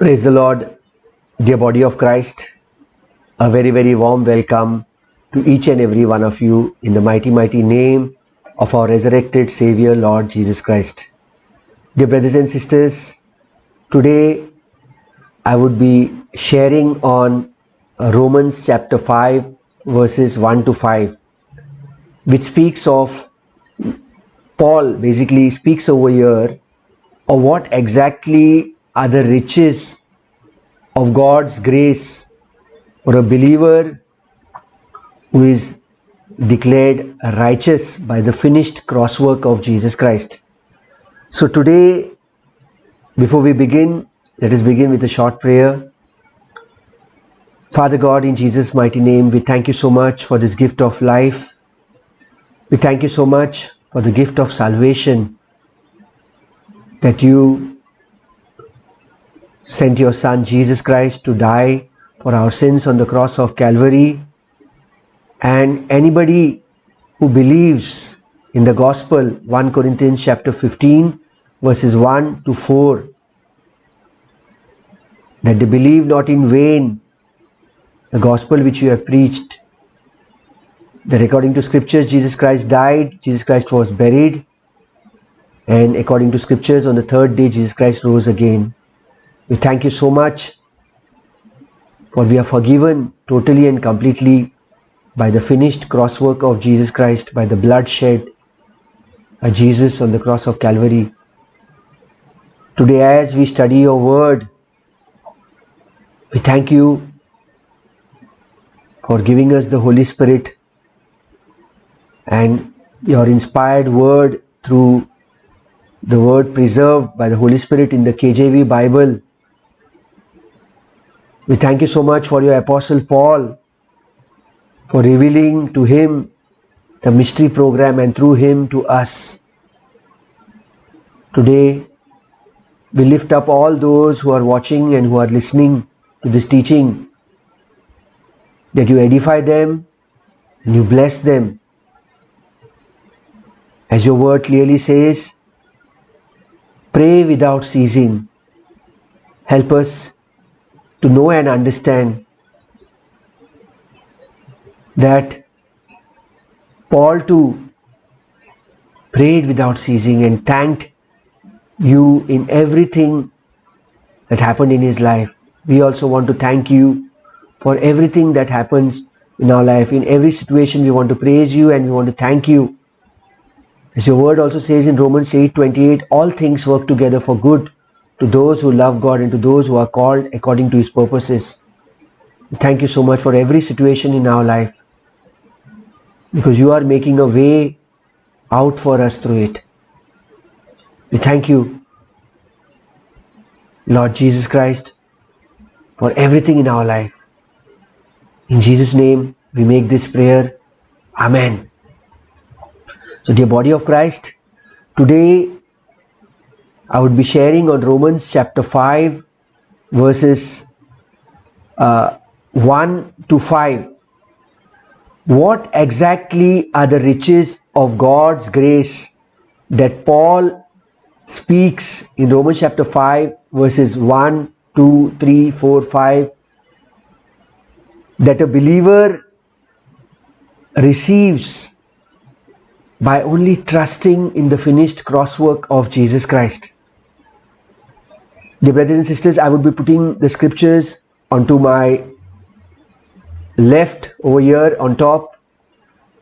Praise the Lord, dear body of Christ. A very, very warm welcome to each and every one of you in the mighty, mighty name of our resurrected Savior, Lord Jesus Christ. Dear brothers and sisters, today I would be sharing on Romans chapter 5, verses 1 to 5, which speaks of, Paul basically speaks over here of what exactly are the riches of God's grace for a believer who is declared righteous by the finished cross work of Jesus Christ. So today, before we begin, let us begin with a short prayer. Father God, in Jesus' mighty name, we thank you so much for this gift of life. We thank you so much for the gift of salvation, that you sent your Son Jesus Christ to die for our sins on the cross of Calvary. And anybody who believes in the gospel, 1 Corinthians chapter 15, verses 1 to 4, that they believe not in vain the gospel which you have preached, that according to scriptures Jesus Christ died, Jesus Christ was buried, and according to scriptures on the third day Jesus Christ rose again. We thank you so much, for we are forgiven totally and completely by the finished cross work of Jesus Christ, by the blood shed by Jesus on the cross of Calvary. Today, as we study your word, we thank you for giving us the Holy Spirit and your inspired word through the word preserved by the Holy Spirit in the KJV Bible. We thank you so much for your Apostle Paul, for revealing to him the mystery program and through him to us. Today, we lift up all those who are watching and who are listening to this teaching, that you edify them and you bless them. As your word clearly says, pray without ceasing. Help us to know and understand that Paul too prayed without ceasing and thanked you in everything that happened in his life. We also want to thank you for everything that happens in our life. In every situation we want to praise you and we want to thank you. As your word also says in Romans 8:28, all things work together for good to those who love God and to those who are called according to his purposes. Thank you so much for every situation in our life, because you are making a way out for us through it. We thank you, Lord Jesus Christ, for everything in our life. In Jesus' name we make this prayer. Amen. So dear body of Christ, today I would be sharing on Romans chapter 5, verses 1 to 5. What exactly are the riches of God's grace that Paul speaks in Romans chapter 5, verses 1, 2, 3, 4, 5, that a believer receives by only trusting in the finished cross work of Jesus Christ. Dear brothers and sisters, I would be putting the scriptures onto my left over here on top.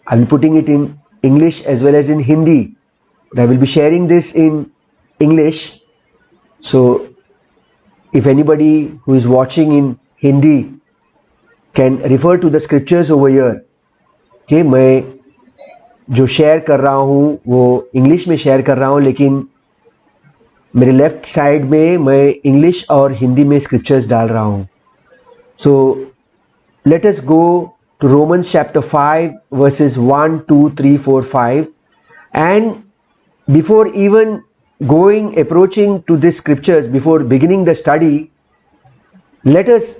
I'll be putting it in English as well as in Hindi. But I will be sharing this in English. So if anybody who is watching in Hindi can refer to the scriptures over here. Okay, मैं जो share कर रहा हूँ वो English में share कर रहा हूँ, लेकिन मेरे लेफ्ट साइड में मैं इंग्लिश और हिंदी में स्क्रिप्चर्स डाल रहा हूँ. So let us go to Romans chapter 5 verses 1, 2, 3, 4, 5, and before even approaching to these scriptures, before beginning the study, let us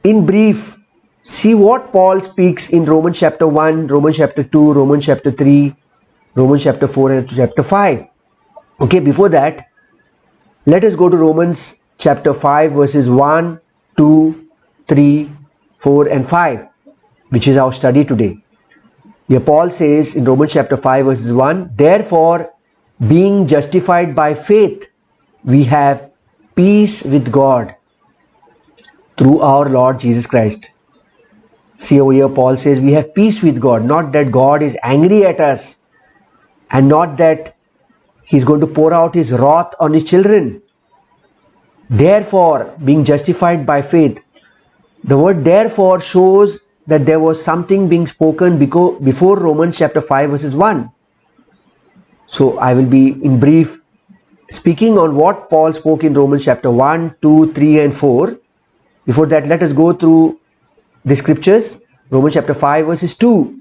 in brief see what Paul speaks in Romans chapter 1, Romans chapter 2, Romans chapter 3, Romans chapter 4 and chapter 5. Okay, before that, let us go to Romans chapter 5 verses 1, 2, 3, 4 and 5, which is our study today. Here Paul says in Romans chapter 5 verses 1, therefore, being justified by faith, we have peace with God through our Lord Jesus Christ. See over here, Paul says we have peace with God, not that God is angry at us and not that He's going to pour out His wrath on His children. Therefore, being justified by faith. The word therefore shows that there was something being spoken before Romans chapter 5 verses 1. So I will be in brief speaking on what Paul spoke in Romans chapter 1, 2, 3 and 4. Before that, let us go through the scriptures. Romans chapter 5 verses 2.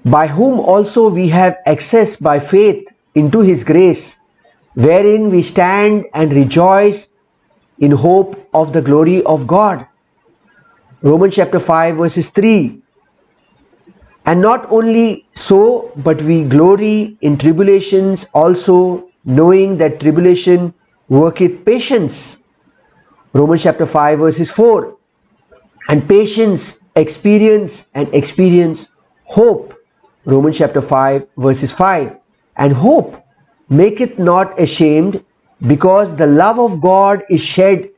By whom also we have access by faith into His grace, wherein we stand and rejoice in hope of the glory of God. Romans chapter 5 verses 3. And not only so, but we glory in tribulations also, knowing that tribulation worketh patience. Romans chapter 5 verses 4. And patience, experience, and experience, hope. Romans chapter 5 verses 5. And hope maketh not ashamed, because the love of God is shed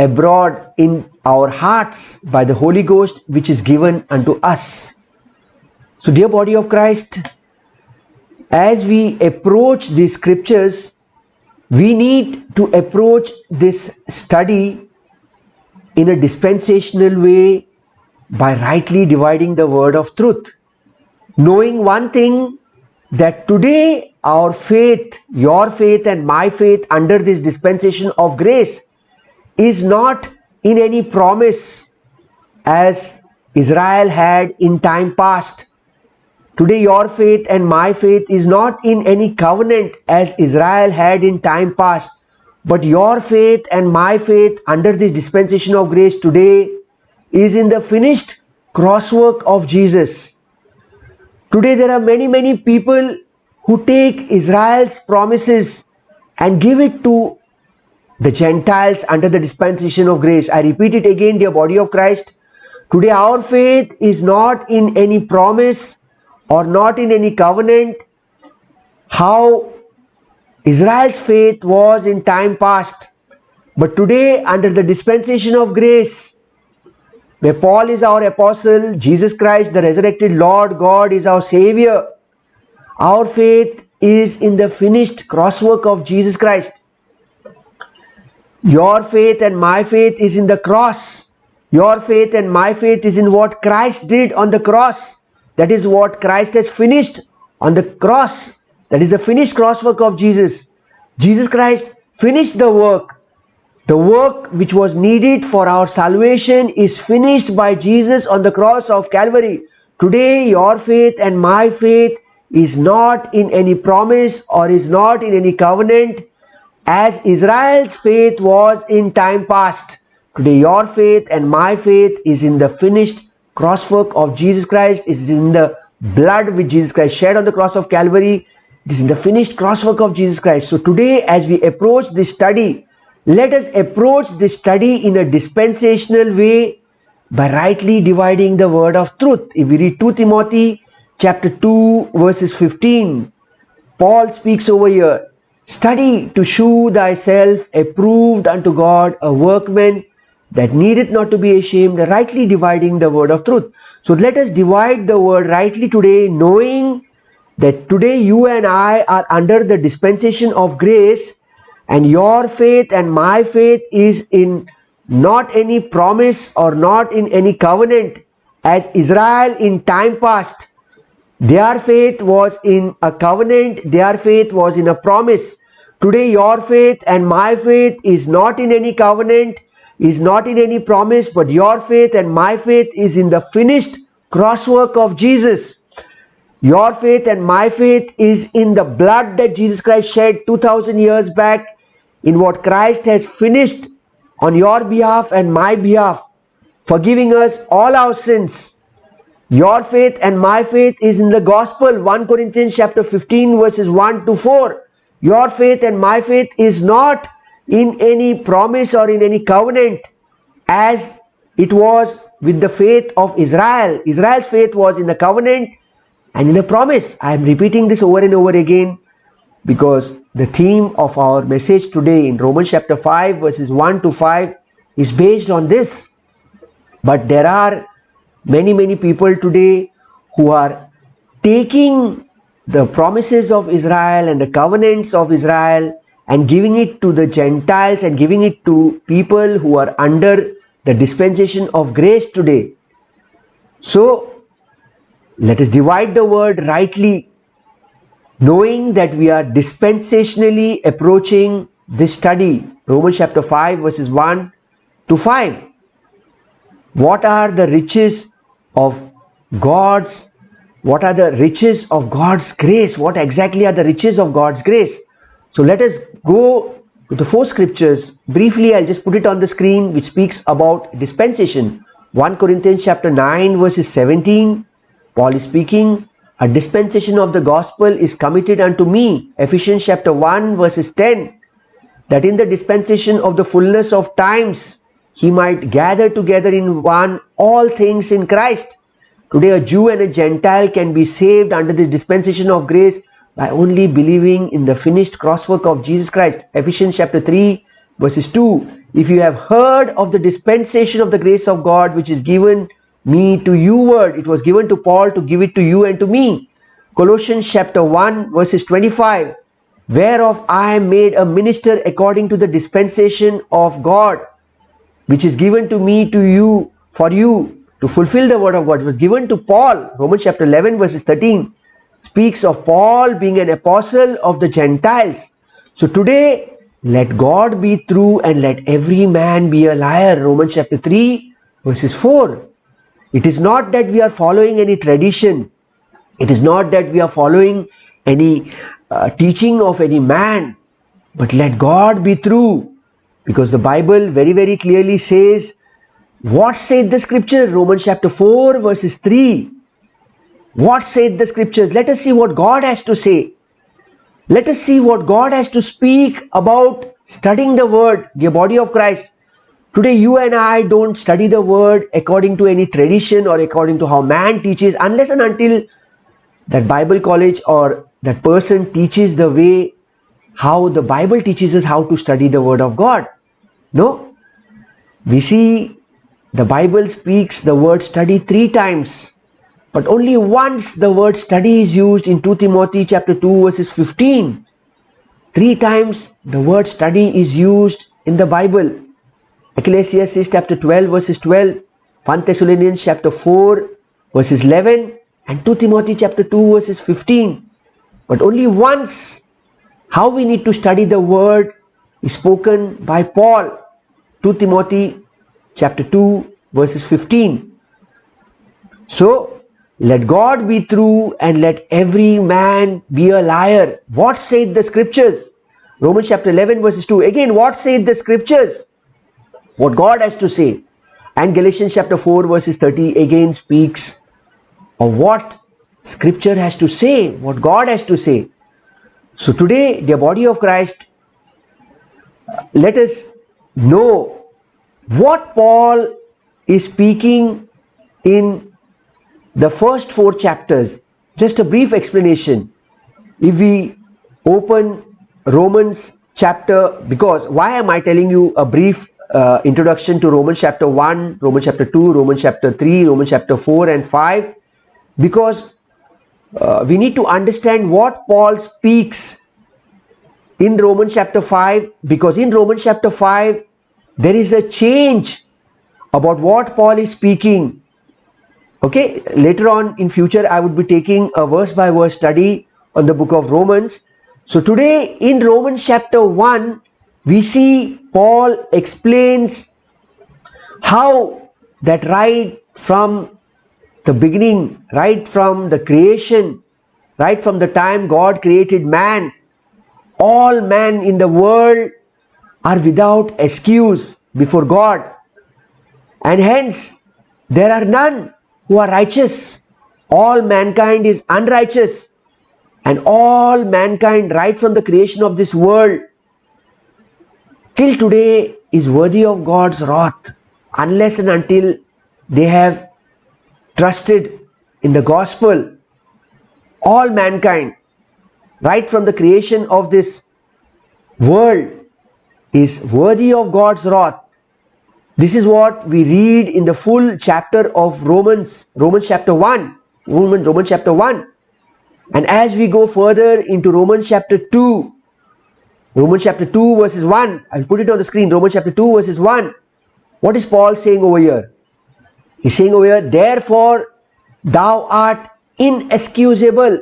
abroad in our hearts by the Holy Ghost, which is given unto us. So dear body of Christ, as we approach these scriptures, we need to approach this study in a dispensational way by rightly dividing the word of truth. Knowing one thing, that today our faith, your faith and my faith under this dispensation of grace is not in any promise as Israel had in time past. Today your faith and my faith is not in any covenant as Israel had in time past, but your faith and my faith under this dispensation of grace today is in the finished crosswork of Jesus. Today there are many people who take Israel's promises and give it to the Gentiles under the dispensation of grace. I repeat it again, dear body of Christ. Today our faith is not in any promise or not in any covenant, how Israel's faith was in time past. But today under the dispensation of grace, where Paul is our apostle, Jesus Christ, the resurrected Lord God, is our Savior. Our faith is in the finished crosswork of Jesus Christ. Your faith and my faith is in the cross. Your faith and my faith is in what Christ did on the cross. That is what Christ has finished on the cross. That is the finished crosswork of Jesus. Jesus Christ finished the work. The work which was needed for our salvation is finished by Jesus on the cross of Calvary. Today your faith and my faith is not in any promise or is not in any covenant as Israel's faith was in time past. Today your faith and my faith is in the finished crosswork of Jesus Christ. It is in the blood which Jesus Christ shed on the cross of Calvary. It is in the finished crosswork of Jesus Christ. So today as we approach this study, let us approach this study in a dispensational way by rightly dividing the word of truth. If we read 2 Timothy chapter 2 verses 15, Paul speaks over here, study to shew thyself approved unto God, a workman that needeth not to be ashamed, rightly dividing the word of truth. So let us divide the word rightly today, knowing that today you and I are under the dispensation of grace, and your faith and my faith is in not any promise or not in any covenant as Israel in time past. Their faith was in a covenant, their faith was in a promise. Today your faith and my faith is not in any covenant, is not in any promise, but your faith and my faith is in the finished crosswork of Jesus. Your faith and my faith is in the blood that Jesus Christ shed 2000 years back, in what Christ has finished on your behalf and my behalf, forgiving us all our sins. Your faith and my faith is in the gospel, 1 Corinthians chapter 15 verses 1 to 4. Your faith and my faith is not in any promise or in any covenant as it was with the faith of Israel. Israel's faith was in the covenant and in a promise. I am repeating this over and over again because the theme of our message today in Romans chapter 5 verses 1 to 5 is based on this. But there are many people today who are taking the promises of Israel and the covenants of Israel and giving it to the Gentiles and giving it to people who are under the dispensation of grace today. So let us divide the word rightly, knowing that we are dispensationally approaching this study, Romans chapter 5 verses 1 to 5. What are the riches of God's What are the riches of God's grace? What exactly are the riches of God's grace? So let us go to the 4 scriptures. Briefly, I'll just put it on the screen, which speaks about dispensation. 1 Corinthians chapter 9 verses 17, Paul is speaking, a dispensation of the gospel is committed unto me. Ephesians chapter 1 verses 10, that in the dispensation of the fullness of times, he might gather together in one all things in Christ. Today a Jew and a Gentile can be saved under the dispensation of grace by only believing in the finished crosswork of Jesus Christ. Ephesians chapter 3 verses 2. If you have heard of the dispensation of the grace of God which is given me to you word, it was given to Paul to give it to you and to me. Colossians chapter 1 verses 25. Whereof I am made a minister according to the dispensation of God, which is given to me to you for you to fulfill the word of God. It was given to Paul. Romans chapter 11 verses 13 speaks of Paul being an apostle of the Gentiles. So today, let God be true and let every man be a liar. Romans chapter 3 verses 4. It is not that we are following any tradition. It is not that we are following any teaching of any man. But let God be true. Because the Bible very clearly says, what saith the scripture? Romans chapter 4 verses 3. What saith the scriptures? Let us see what God has to say. Let us see what God has to speak about studying the word, the body of Christ. Today you and I don't study the word according to any tradition or according to how man teaches, unless and until that Bible college or that person teaches the way how the Bible teaches us how to study the word of God. No. We see the Bible speaks the word study 3 times, but only once the word study is used in 2 Timothy chapter 2 verses 15. 3 times the word study is used in the Bible. Ecclesiastes chapter 12 verses 12, 1 Thessalonians chapter 4 verses 11 and 2 Timothy chapter 2 verses 15. But only once how we need to study the word is spoken by Paul. 2 Timothy chapter 2 verses 15. So let God be true and let every man be a liar. What saith the scriptures? Romans chapter 11 verses 2. Again, what saith the scriptures? What God has to say. And Galatians chapter 4 verses 30 again speaks of what scripture has to say, what God has to say. So today, the body of Christ, let us know what Paul is speaking in the first 4 chapters. Just a brief explanation. If we open Romans chapter, because why am I telling you a brief introduction to Romans chapter 1, Romans chapter 2, Romans chapter 3, Romans chapter 4 and 5? Because we need to understand what Paul speaks in Romans chapter 5, because in Romans chapter 5 there is a change about what Paul is speaking. Okay, later on in future I would be taking a verse by verse study on the book of Romans. So today in Romans chapter 1 we see Paul explains how that right from the beginning, right from the creation, right from the time God created man, all men in the world are without excuse before God, and hence there are none who are righteous. All mankind is unrighteous, and all mankind right from the creation of this world till today is worthy of God's wrath unless and until they have trusted in the gospel. All mankind, right from the creation of this world, is worthy of God's wrath. This is what we read in the full chapter of Romans chapter 1. Romans chapter 1. And as we go further into Romans chapter 2 verses 1, I'll put it on the screen, Romans chapter 2 verses 1. What is Paul saying over here? He's saying over here, therefore thou art inexcusable,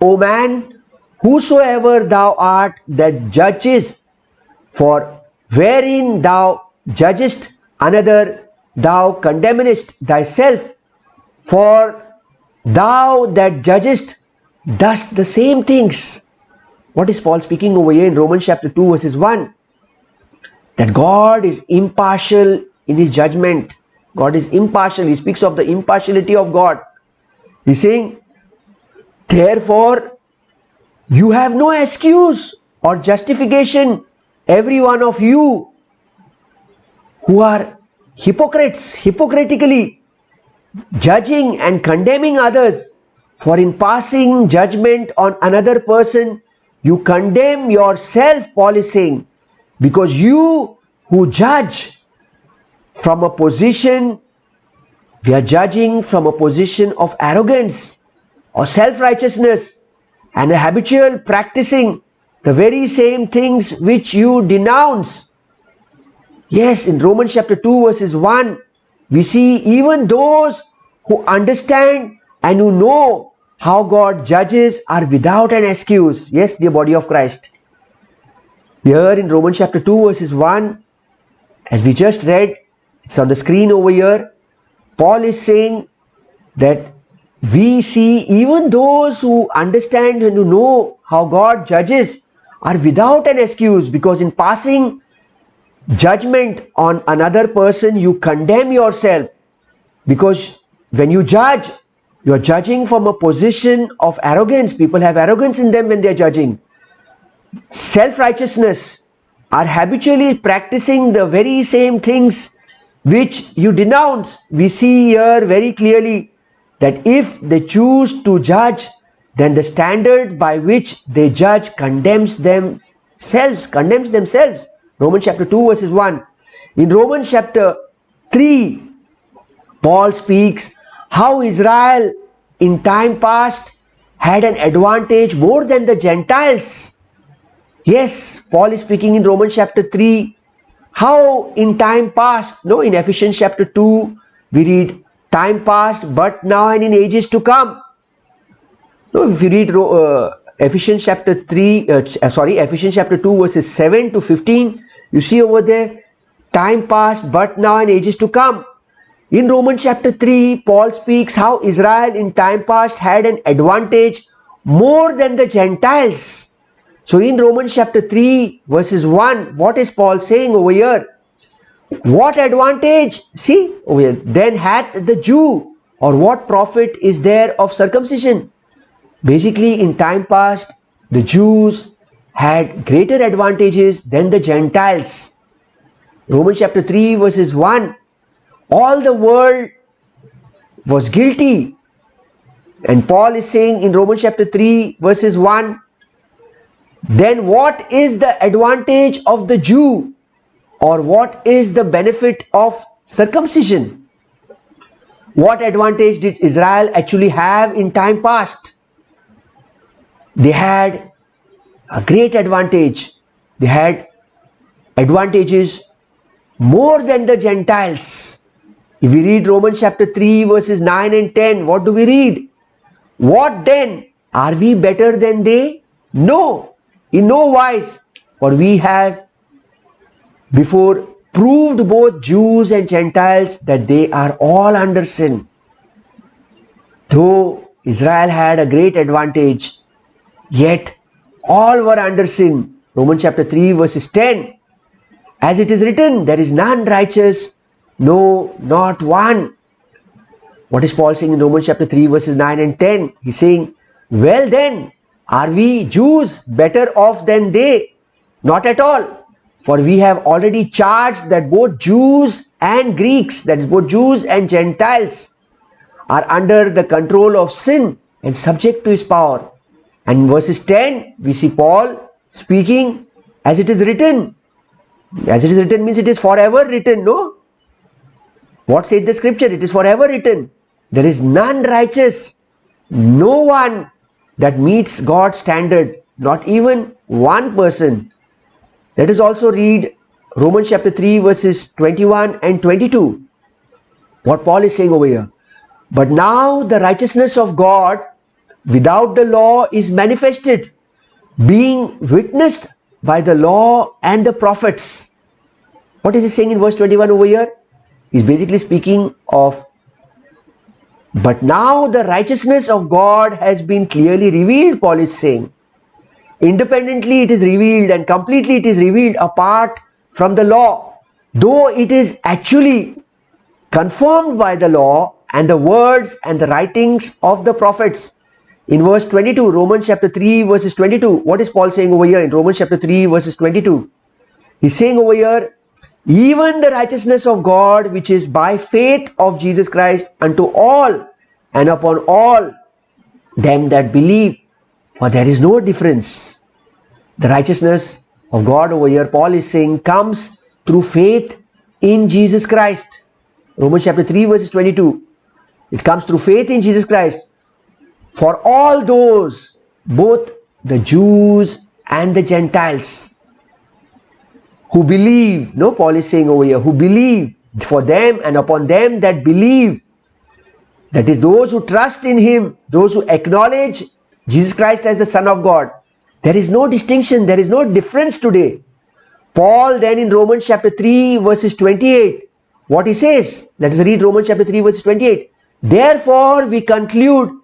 O man, whosoever thou art that judgest, for wherein thou judgest another, thou condemnest thyself, for thou that judgest dost the same things. What is Paul speaking over here in Romans chapter 2 verses 1? That God is impartial in his judgment. God is impartial. He speaks of the impartiality of God. He's saying, therefore, you have no excuse or justification, every one of you who are hypocrites, hypocritically judging and condemning others, for in passing judgment on another person, you condemn yourself, Paul is saying, because you who judge from a position, we are judging from a position of arrogance or self-righteousness and a habitual practicing the very same things which you denounce. Yes, in Romans chapter 2 verses 1, we see even those who understand and who know how God judges are without an excuse. Yes, dear body of Christ. Here in Romans chapter 2 verses 1, as we just read, it's on the screen over here, Paul is saying that we see even those who understand and who know how God judges are without an excuse, because in passing judgment on another person, you condemn yourself. Because when you judge, you are judging from a position of arrogance. People have arrogance in them when they are judging. Self-righteousness, are habitually practicing the very same things which you denounce. We see here very clearly that if they choose to judge, then the standard by which they judge condemns themselves. Romans chapter 2 verses 1. In Romans chapter 3, Paul speaks how Israel in time past had an advantage more than the Gentiles. Yes, Paul is speaking in Romans chapter 3 how in time past, in Ephesians chapter 2 we read time past, but now and in ages to come. If you read Ephesians chapter 2 verses 7 to 15, you see over there time past, but now and ages to come. In Romans chapter 3, Paul speaks how Israel in time past had an advantage more than the Gentiles. So in Romans chapter 3 verses 1, what is Paul saying over here? What advantage? See over here. Then hath the Jew, or what profit is there of circumcision? Basically in time past, the Jews had greater advantages than the Gentiles. Romans chapter 3 verses 1, all the world was guilty. And Paul is saying in Romans chapter 3 verses 1, then what is the advantage of the Jew, or what is the benefit of circumcision? What advantage did Israel actually have in time past? They had a great advantage. They had advantages more than the Gentiles. If we read Romans chapter 3 verses 9 and 10, what do we read? What then? Are we better than they? No, in no wise. For we have before proved both Jews and Gentiles that they are all under sin. Though Israel had a great advantage, yet all were under sin. Romans chapter 3 verses 10. As it is written, there is none righteous, no, not one. What is Paul saying in Romans chapter 3 verses 9 and 10? He's saying, well then, are we Jews better off than they? Not at all. For we have already charged that both Jews and Greeks, that is both Jews and Gentiles, are under the control of sin and subject to his power. And in verses 10, we see Paul speaking as it is written. As it is written means it is forever written, no? What says the scripture? It is forever written. There is none righteous, no one that meets God's standard, not even one person. Let us also read Romans chapter 3 verses 21 and 22. What Paul is saying over here. But now the righteousness of God without the law is manifested, being witnessed by the law and the prophets. What is he saying in verse 21 over here? He's basically speaking of, but now the righteousness of God has been clearly revealed, Paul is saying. Independently it is revealed and completely it is revealed apart from the law, though it is actually confirmed by the law and the words and the writings of the prophets. In verse 22, Romans chapter 3 verses 22, what is Paul saying over here in Romans chapter 3 verses 22? He's saying over here, even the righteousness of God which is by faith of Jesus Christ unto all and upon all them that believe, for there is no difference. The righteousness of God over here, Paul is saying, comes through faith in Jesus Christ. Romans chapter 3 verses 22. It comes through faith in Jesus Christ. For all those, both the Jews and the Gentiles, who believe, no, Paul is saying over here, who believe, for them and upon them that believe, that is those who trust in him, those who acknowledge Jesus Christ as the Son of God. There is no distinction, there is no difference today. Paul then in Romans chapter 3 verses 28, what he says, let us read Romans chapter 3 verses 28. Therefore we conclude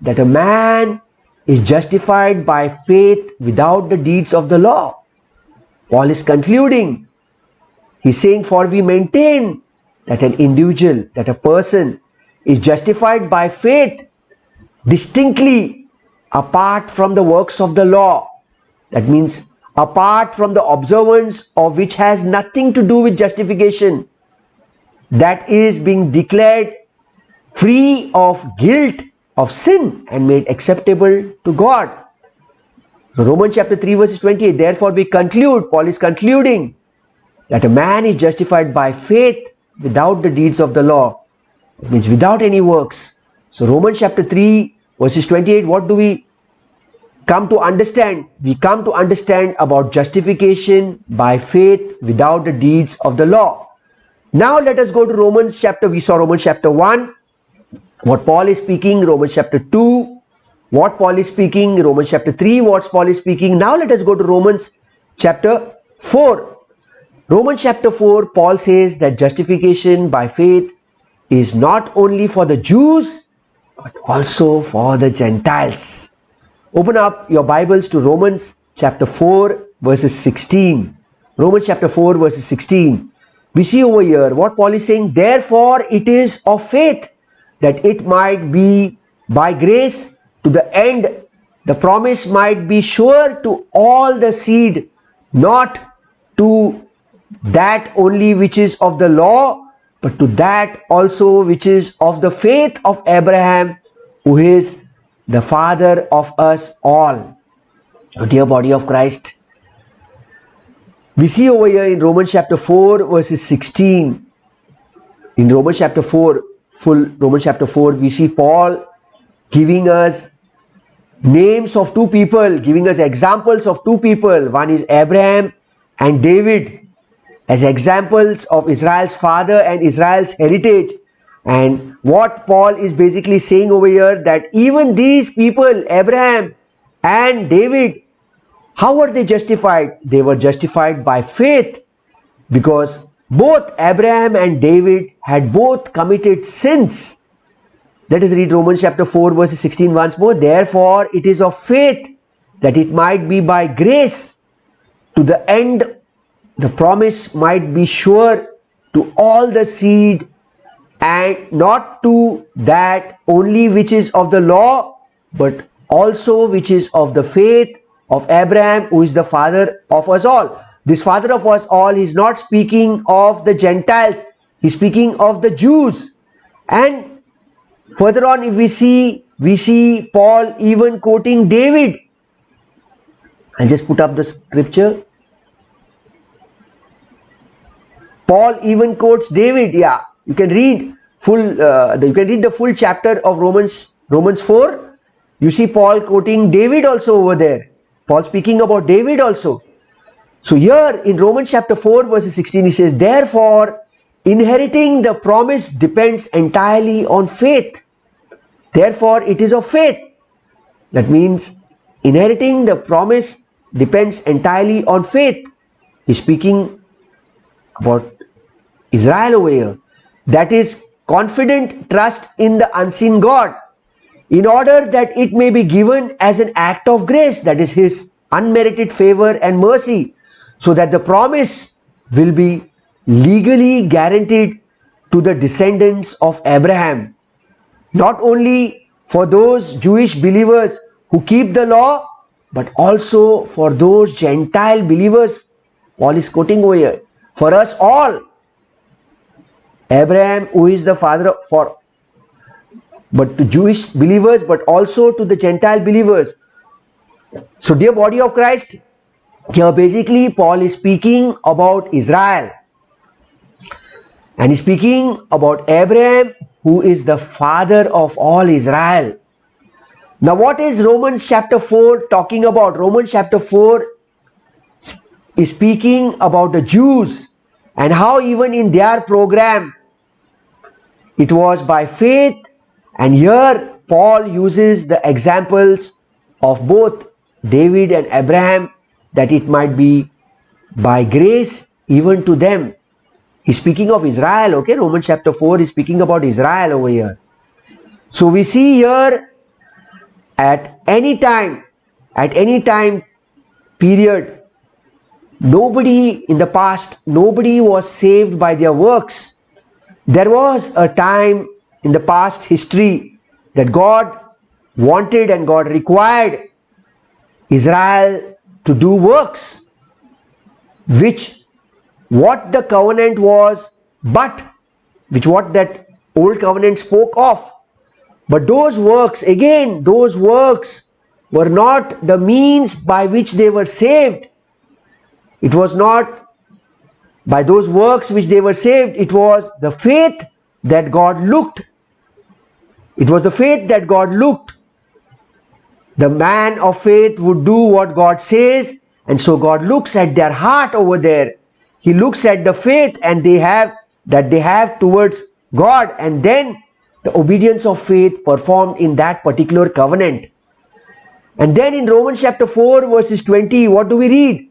that a man is justified by faith without the deeds of the law. Paul is concluding. He's saying, for we maintain that an individual, that a person is justified by faith distinctly apart from the works of the law. That means apart from the observance of which has nothing to do with justification. That is being declared free of guilt of sin and made acceptable to God. So Romans chapter 3 verses 28, therefore we conclude, Paul is concluding that a man is justified by faith without the deeds of the law. It means without any works. So Romans chapter 3 verses 28, what do we come to understand? We come to understand about justification by faith without the deeds of the law. Now let us go to Romans chapter, we saw Romans chapter 1, what Paul is speaking, Romans chapter 2, what Paul is speaking, Romans chapter 3, what Paul is speaking. Now let us go to Romans chapter 4. Romans chapter 4, Paul says that justification by faith is not only for the Jews, but also for the Gentiles. Open up your Bibles to Romans chapter 4 verses 16. Romans chapter 4 verses 16. We see over here what Paul is saying, therefore it is of faith that it might be by grace to the end the promise might be sure to all the seed, not to that only which is of the law, but to that also which is of the faith of Abraham, who is the father of us all. Oh, dear body of Christ, we see over here in Romans chapter 4 verses 16, in Romans chapter 4, full Romans chapter 4, we see Paul giving us names of two people, giving us examples of two people. One is Abraham and David as examples of Israel's father and Israel's heritage. And what Paul is basically saying over here, that even these people, Abraham and David, how were they justified? They were justified by faith, because both Abraham and David had both committed sins. Let us read Romans chapter 4 verses 16 once more. Therefore it is of faith that it might be by grace to the end the promise might be sure to all the seed, and not to that only which is of the law, but also which is of the faith of Abraham, who is the father of us all. this father of us all, he's not speaking of the Gentiles, he's speaking of the Jews. And further on, if we see Paul even quoting David. I'll just put up the scripture. Paul even quotes David. Yeah, you can read the full chapter of Romans 4. You see Paul quoting David also over there. Paul speaking about David also. So here in Romans chapter 4 verse 16 he says, therefore inheriting the promise depends entirely on faith. Therefore it is of faith. That means inheriting the promise depends entirely on faith. He's speaking about Israel over here. That is confident trust in the unseen God, in order that it may be given as an act of grace, that is his unmerited favor and mercy, so that the promise will be legally guaranteed to the descendants of Abraham, not only for those Jewish believers who keep the law, but also for those Gentile believers. Paul is quoting over here, for us all. Abraham, who is the father but to Jewish believers, but also to the Gentile believers. So dear body of Christ, here basically Paul is speaking about Israel. And he's speaking about Abraham, who is the father of all Israel. Now what is Romans chapter 4 talking about? Romans chapter 4 is speaking about the Jews and how even in their program it was by faith. And here Paul uses the examples of both David and Abraham, that it might be by grace even to them. He's speaking of Israel, okay? Romans chapter 4 is speaking about Israel over here. So we see here at any time period, nobody in the past, nobody was saved by their works. There was a time in the past history that God wanted and God required Israel to do works, which what the covenant was, but which what that old covenant spoke of. But those works, again, those works were not the means by which they were saved. It was not by those works which they were saved. It was the faith that God looked. It was the faith that God looked. The man of faith would do what God says, and so God looks at their heart over there. He looks at the faith and they have towards God, and then the obedience of faith performed in that particular covenant. And then in Romans chapter 4 verses 20, what do we read?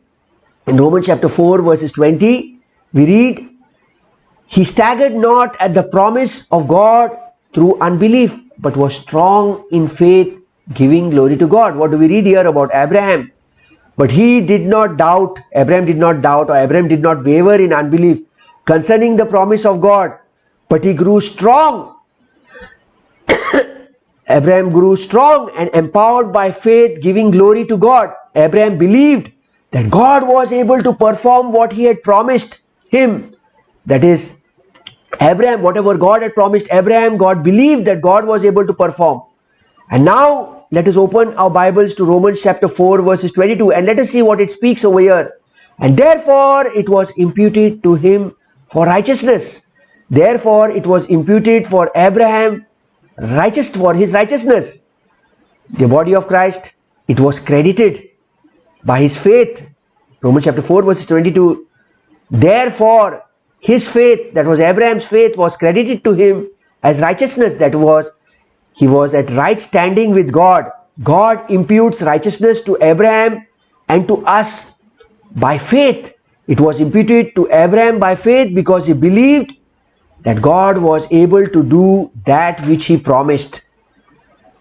In Romans chapter 4 verses 20, we read, he staggered not at the promise of God through unbelief, but was strong in faith, giving glory to God. What do we read here about Abraham? But he did not doubt, Abraham did not doubt, or Abraham did not waver in unbelief concerning the promise of God, but he grew strong. Abraham grew strong and empowered by faith, giving glory to God. Abraham believed that God was able to perform what he had promised him. That is, Abraham, whatever God had promised Abraham, God believed that God was able to perform. And now let us open our Bibles to Romans chapter 4 verses 22 and let us see what it speaks over here. And therefore it was imputed to him for righteousness. Therefore it was imputed for Abraham for his righteousness. The body of Christ, it was credited by his faith. Romans chapter 4 verses 22. Therefore his faith, that was Abraham's faith, was credited to him as righteousness. That was, he was at right standing with God. God imputes righteousness to Abraham and to us by faith. It was imputed to Abraham by faith because he believed that God was able to do that which he promised.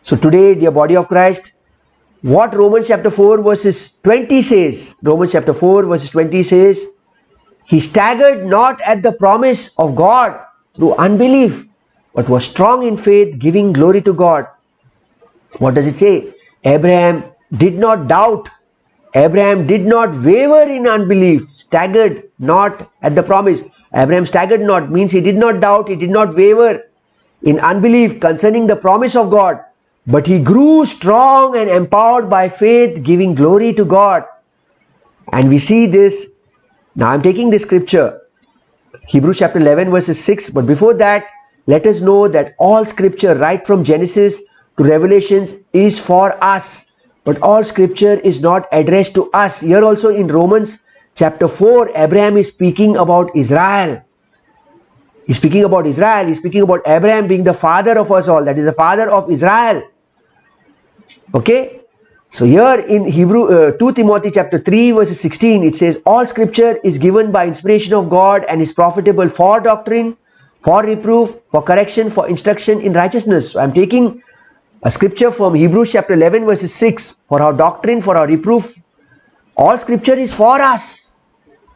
So today, dear body of Christ, what Romans chapter 4 verses 20 says, Romans chapter 4 verses 20 says, he staggered not at the promise of God through unbelief, but was strong in faith, giving glory to God. What does it say? Abraham did not doubt. Abraham did not waver in unbelief, staggered not at the promise. Abraham staggered not means he did not doubt, he did not waver in unbelief concerning the promise of God, but he grew strong and empowered by faith, giving glory to God. And we see this. Now I'm taking this scripture, Hebrews chapter 11 verses 6. But before that, let us know that all scripture, right from Genesis to Revelations, is for us. But all scripture is not addressed to us. Here also in Romans chapter 4, Abraham is speaking about Israel. He's speaking about Israel. He's speaking about Abraham being the father of us all. That is the father of Israel. Okay. So here in 2 Timothy chapter 3 verses 16, it says, all scripture is given by inspiration of God and is profitable for doctrine, for reproof, for correction, for instruction in righteousness. So I'm taking a scripture from Hebrews chapter 11 verses 6 for our doctrine, for our reproof. All scripture is for us,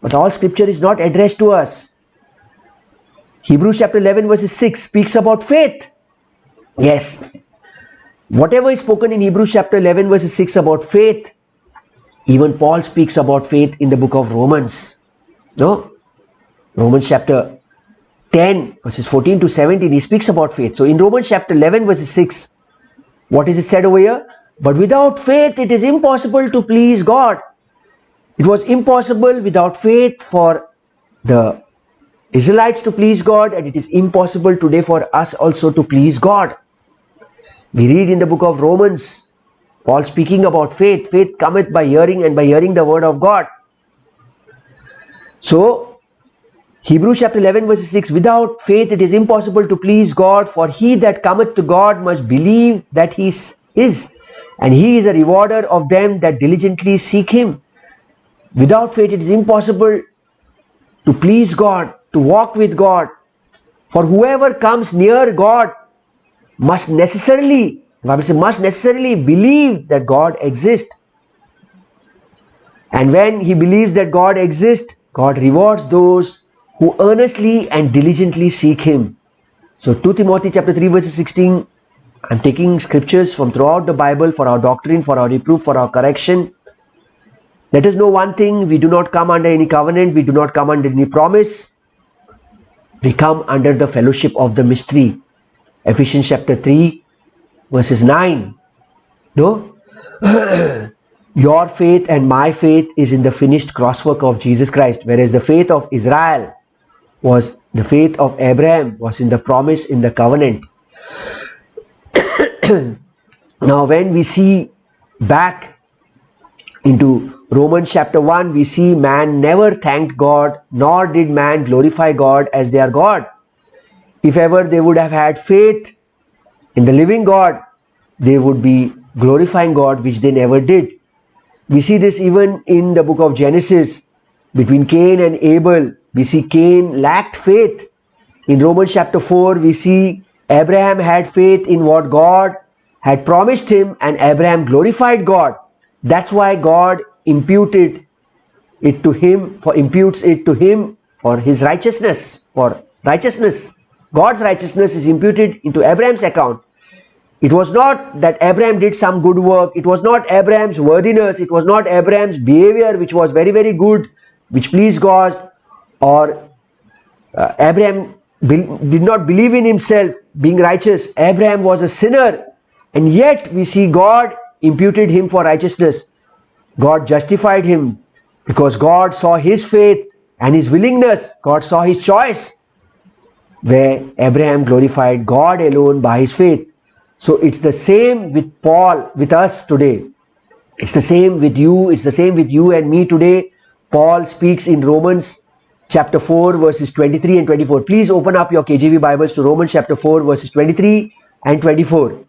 but all scripture is not addressed to us. Hebrews chapter 11 verses 6 speaks about faith. Yes. Whatever is spoken in Hebrews chapter 11 verses 6 about faith, even Paul speaks about faith in the book of Romans. No? Romans chapter 10 verses 14 to 17, he speaks about faith. So in Romans chapter 11 verses 6, what is it said over here? But without faith it is impossible to please God. It was impossible without faith for the Israelites to please God, and it is impossible today for us also to please God. We read in the book of Romans, Paul speaking about faith. Faith cometh by hearing, and by hearing the word of God. So, Hebrews chapter 11 verse 6, without faith it is impossible to please God, for he that cometh to God must believe that he is, and he is a rewarder of them that diligently seek him. Without faith it is impossible to please God, to walk with God. For whoever comes near God must necessarily, the Bible says, must necessarily believe that God exists. And when he believes that God exists, God rewards those who earnestly and diligently seek him. So 2 Timothy chapter 3 verse 16, I'm taking scriptures from throughout the Bible for our doctrine, for our reproof, for our correction. Let us know one thing, we do not come under any covenant, we do not come under any promise. We come under the fellowship of the mystery. Ephesians chapter 3 verses 9. No? Your faith and my faith is in the finished crosswork of Jesus Christ, whereas the faith of Israel was, the faith of Abraham was in the promise, in the covenant. Now when we see back into Romans chapter 1, we see man never thanked God, nor did man glorify God as their God. If ever they would have had faith in the living God, they would be glorifying God, which they never did. We see this even in the book of Genesis. Between Cain and Abel, we see Cain lacked faith. In Romans chapter 4, we see Abraham had faith in what God had promised him, and Abraham glorified God. That's why God imputed it to him, imputes it to him for his righteousness, for righteousness. God's righteousness is imputed into Abraham's account. It was not that Abraham did some good work. It was not Abraham's worthiness. It was not Abraham's behavior which was very, very good, which pleased God, or Abraham did not believe in himself being righteous. Abraham was a sinner, and yet we see God imputed him for righteousness. God justified him because God saw his faith and his willingness. God saw his choice, where Abraham glorified God alone by his faith. So it's the same with Paul, with us today. It's the same with you. It's the same with you and me today. Paul speaks in Romans chapter 4 verses 23 and 24. Please open up your KJV Bibles to Romans chapter 4 verses 23 and 24.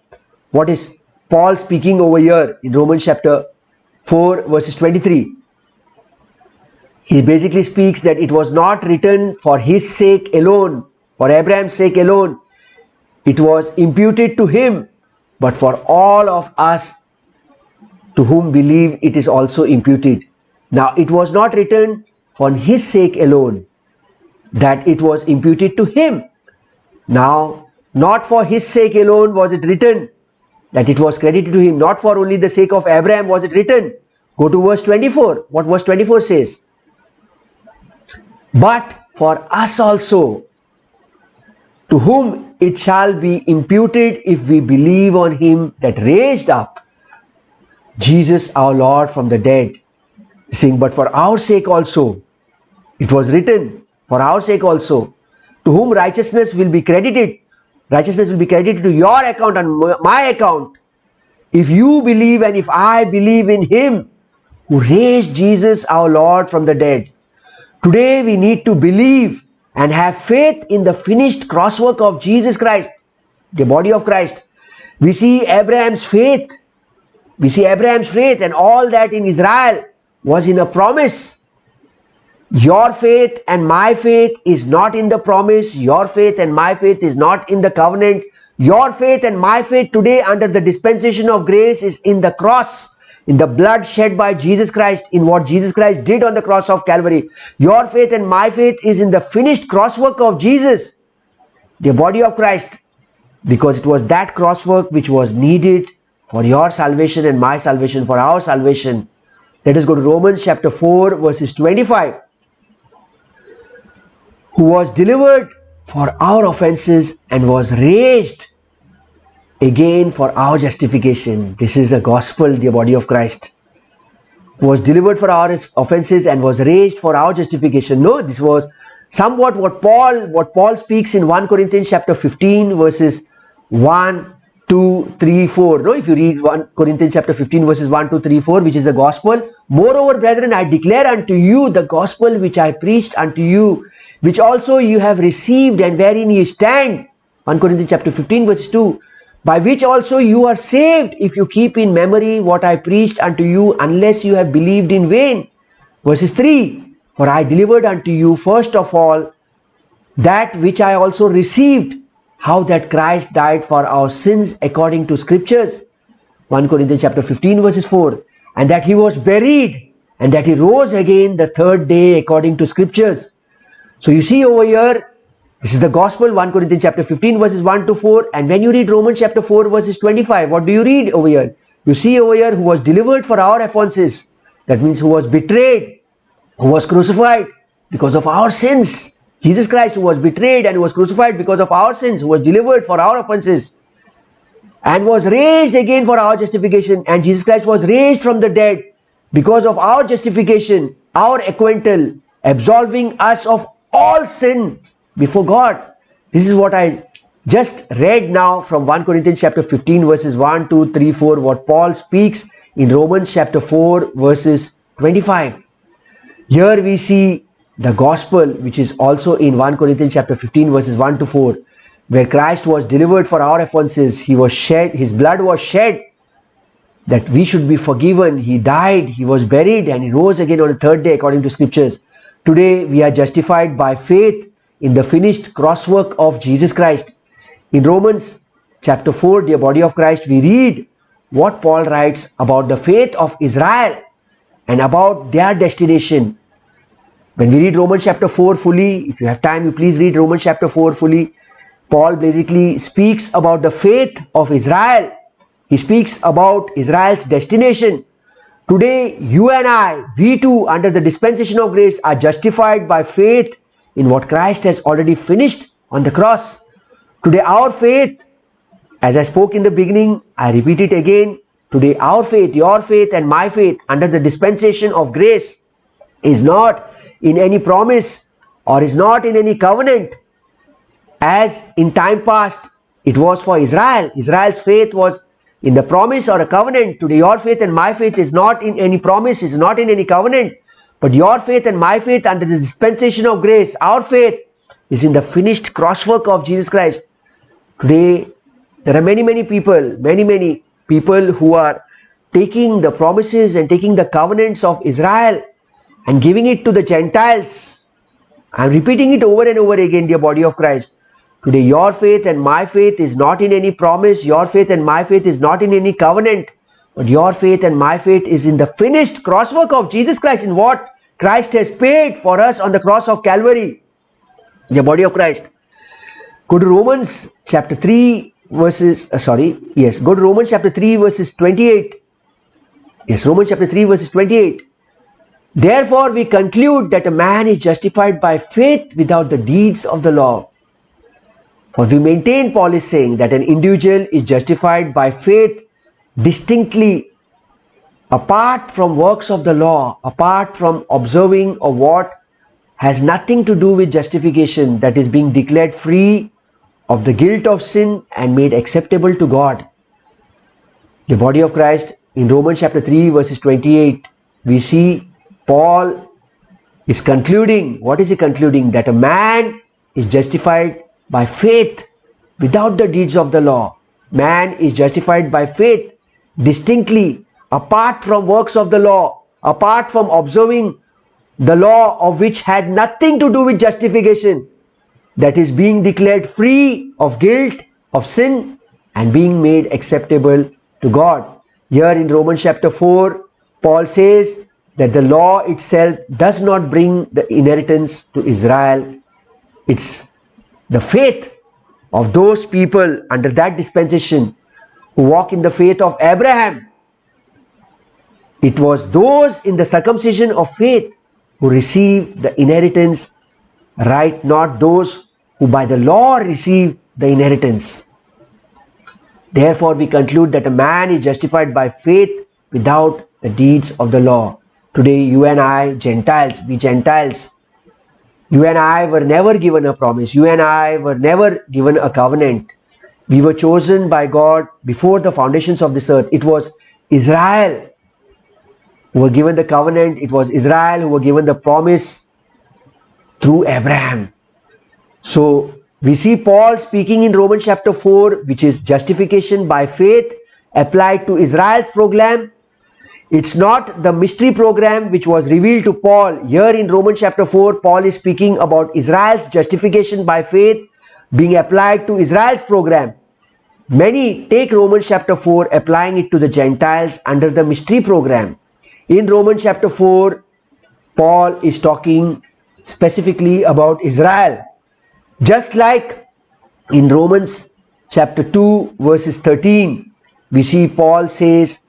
What is Paul speaking over here in Romans chapter 4 verses 23? He basically speaks that it was not written for his sake alone, for Abraham's sake alone. It was imputed to him, but for all of us to whom believe, it is also imputed. Now, it was not written for his sake alone, that it was imputed to him. Now, not for his sake alone was it written, that it was credited to him. Not for only the sake of Abraham was it written, Go to verse 24. What verse 24 says? But for us also, to whom it shall be imputed if we believe on him that raised up Jesus our Lord from the dead, saying, but for our sake also, it was written, for our sake also, to whom righteousness will be credited to your account and my account, if you believe and if I believe in him who raised Jesus our Lord from the dead. Today we need to believe and have faith in the finished crosswork of Jesus Christ, the body of Christ. We see Abraham's faith. And all that in Israel was in a promise. Your faith and my faith is not in the promise. Your faith and my faith is not in the covenant. Your faith and my faith today under the dispensation of grace is in the cross, in the blood shed by Jesus Christ, in what Jesus Christ did on the cross of Calvary. Your faith and my faith is in the finished crosswork of Jesus, the body of Christ, because it was that crosswork which was needed for your salvation and my salvation, for our salvation. Let us go to Romans chapter 4 verses 25. Who was delivered for our offenses and was raised again for our justification. This is a gospel, dear body of Christ. Who was delivered for our offenses and was raised for our justification. No, this was somewhat what Paul speaks in 1 Corinthians chapter 15 verses 1, 2, 3, 4. No, if you read 1 Corinthians chapter 15 verses 1, 2, 3, 4, which is the gospel. Moreover, brethren, I declare unto you the gospel which I preached unto you, which also you have received and wherein ye stand. 1 Corinthians chapter 15 verse 2. By which also you are saved, if you keep in memory what I preached unto you, unless you have believed in vain. Verses 3. For I delivered unto you first of all that which I also received, how that Christ died for our sins according to scriptures. 1 Corinthians chapter 15 verses 4. And that he was buried, and that he rose again the third day according to scriptures. So you see over here, this is the gospel, 1 Corinthians chapter 15 verses 1 to 4. And when you read Romans chapter 4 verses 25, what do you read over here? You see over here, who was delivered for our offenses. That means who was betrayed, who was crucified because of our sins. Jesus Christ, who was betrayed and who was crucified because of our sins, who was delivered for our offenses and was raised again for our justification. And Jesus Christ was raised from the dead because of our justification, our acquittal, absolving us of all sins before God. This is what I just read now from 1 Corinthians chapter 15 verses 1, 2, 3, 4, what Paul speaks in Romans chapter 4 verses 25. Here we see the gospel which is also in 1 Corinthians chapter 15 verses 1 to 4, where Christ was delivered for our offenses. He was shed, his blood was shed that we should be forgiven. He died, he was buried, and he rose again on the third day according to scriptures. Today we are justified by faith in the finished crosswork of Jesus Christ. In Romans chapter 4, dear body of Christ, we read what Paul writes about the faith of Israel and about their destination. When we read Romans chapter 4 fully, if you have time, you please read Romans chapter 4 fully. Paul basically speaks about the faith of Israel. He speaks about Israel's destination. Today, you and I, we too, under the dispensation of grace, are justified by faith in what Christ has already finished on the cross. Today, our faith, as I spoke in the beginning, I repeat it again. Today, our faith, your faith and my faith under the dispensation of grace is not in any promise or is not in any covenant. As in time past, it was for Israel. Israel's faith was in the promise or a covenant. Today, your faith and my faith is not in any promise, is not in any covenant. But your faith and my faith under the dispensation of grace, our faith is in the finished crosswork of Jesus Christ. Today, there are many people who are taking the promises and taking the covenants of Israel and giving it to the Gentiles. I am repeating it over and over again, dear body of Christ. Today, your faith and my faith is not in any promise. Your faith and my faith is not in any covenant. But your faith and my faith is in the finished crosswork of Jesus Christ, in what Christ has paid for us on the cross of Calvary. The body of Christ. Go to Romans chapter 3 verses, go to Romans chapter 3 verses 28. Yes, Romans chapter 3 verses 28. Therefore we conclude that a man is justified by faith without the deeds of the law. For we maintain, Paul is saying, that an individual is justified by faith distinctly apart from works of the law, apart from observing of what has nothing to do with justification, that is being declared free of the guilt of sin and made acceptable to God. The body of Christ, in Romans chapter 3 verses 28, we see Paul is concluding. What is he concluding? That a man is justified by faith without the deeds of the law. Man is justified by faith distinctly apart from works of the law, apart from observing the law of which had nothing to do with justification, that is being declared free of guilt, of sin, and being made acceptable to God. Here in Romans chapter 4, Paul says that the law itself does not bring the inheritance to Israel. It's the faith of those people under that dispensation who walk in the faith of Abraham. It was those in the circumcision of faith who received the inheritance, right? Not those who by the law receive the inheritance. Therefore we conclude that a man is justified by faith without the deeds of the law. Today you and I, Gentiles, we Gentiles, you and I were never given a promise. You and I were never given a covenant. We were chosen by God before the foundations of this earth. It was Israel who were given the covenant. It was Israel who were given the promise through Abraham. So we see Paul speaking in Romans chapter 4, which is justification by faith applied to Israel's program. It's not the mystery program which was revealed to Paul. Here in Romans chapter 4, Paul is speaking about Israel's justification by faith being applied to Israel's program. Many take Romans chapter 4 applying it to the Gentiles under the mystery program. In Romans chapter 4, Paul is talking specifically about Israel. Just like in Romans chapter 2 verses 13, we see Paul says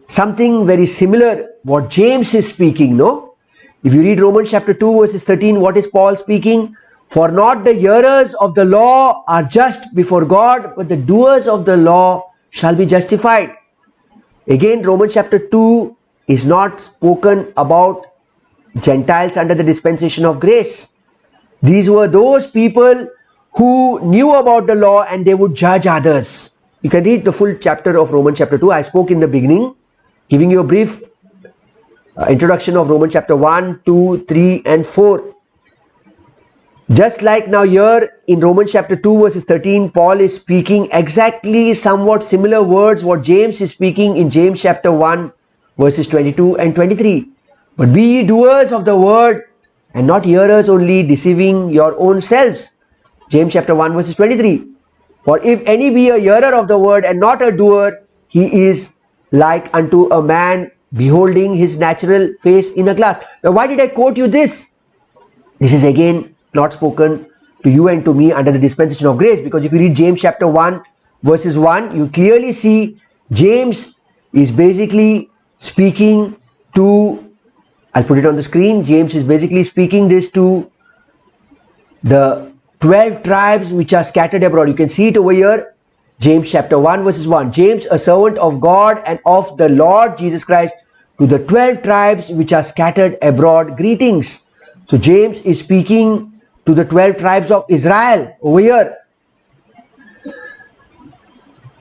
something very similar what James is speaking, no? If you read Romans chapter 2 verses 13, what is Paul speaking? For not the hearers of the law are just before God, but the doers of the law shall be justified. Again, Romans chapter 2 is not spoken about Gentiles under the dispensation of grace. These were those people who knew about the law and they would judge others. You can read the full chapter of Romans chapter 2. I spoke in the beginning, giving you a brief introduction of Romans chapter 1, 2, 3 and 4. Just like now here in Romans chapter 2 verses 13, Paul is speaking exactly somewhat similar words what James is speaking in James chapter 1 verses 22 and 23. But be ye doers of the word and not hearers only, deceiving your own selves. James chapter 1 verses 23. For if any be a hearer of the word and not a doer, he is like unto a man beholding his natural face in a glass. Now why did I quote you this? This is again not spoken to you and to me under the dispensation of grace, because if you read James chapter 1 verses 1, you clearly see James is basically speaking to, I'll put it on the screen, James is basically speaking this to the 12 tribes which are scattered abroad. You can see it over here, James chapter 1 verses 1. James, a servant of God and of the Lord Jesus Christ, to the 12 tribes which are scattered abroad, greetings. So James is speaking to the 12 tribes of Israel over here.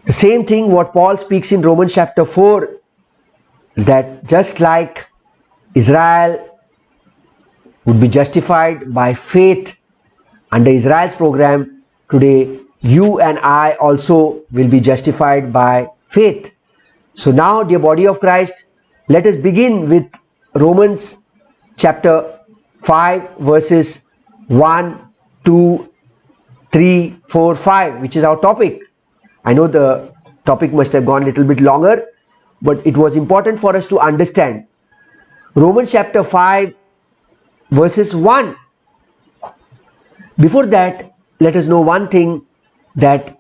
The same thing what Paul speaks in Romans chapter 4, that just like Israel would be justified by faith under Israel's program, today you and I also will be justified by faith. So now, dear body of Christ, let us begin with Romans chapter 5 verses 1, 2, 3, 4, 5, which is our topic. I know the topic must have gone a little bit longer, but it was important for us to understand. Romans chapter 5 verses 1. Before that, let us know one thing, that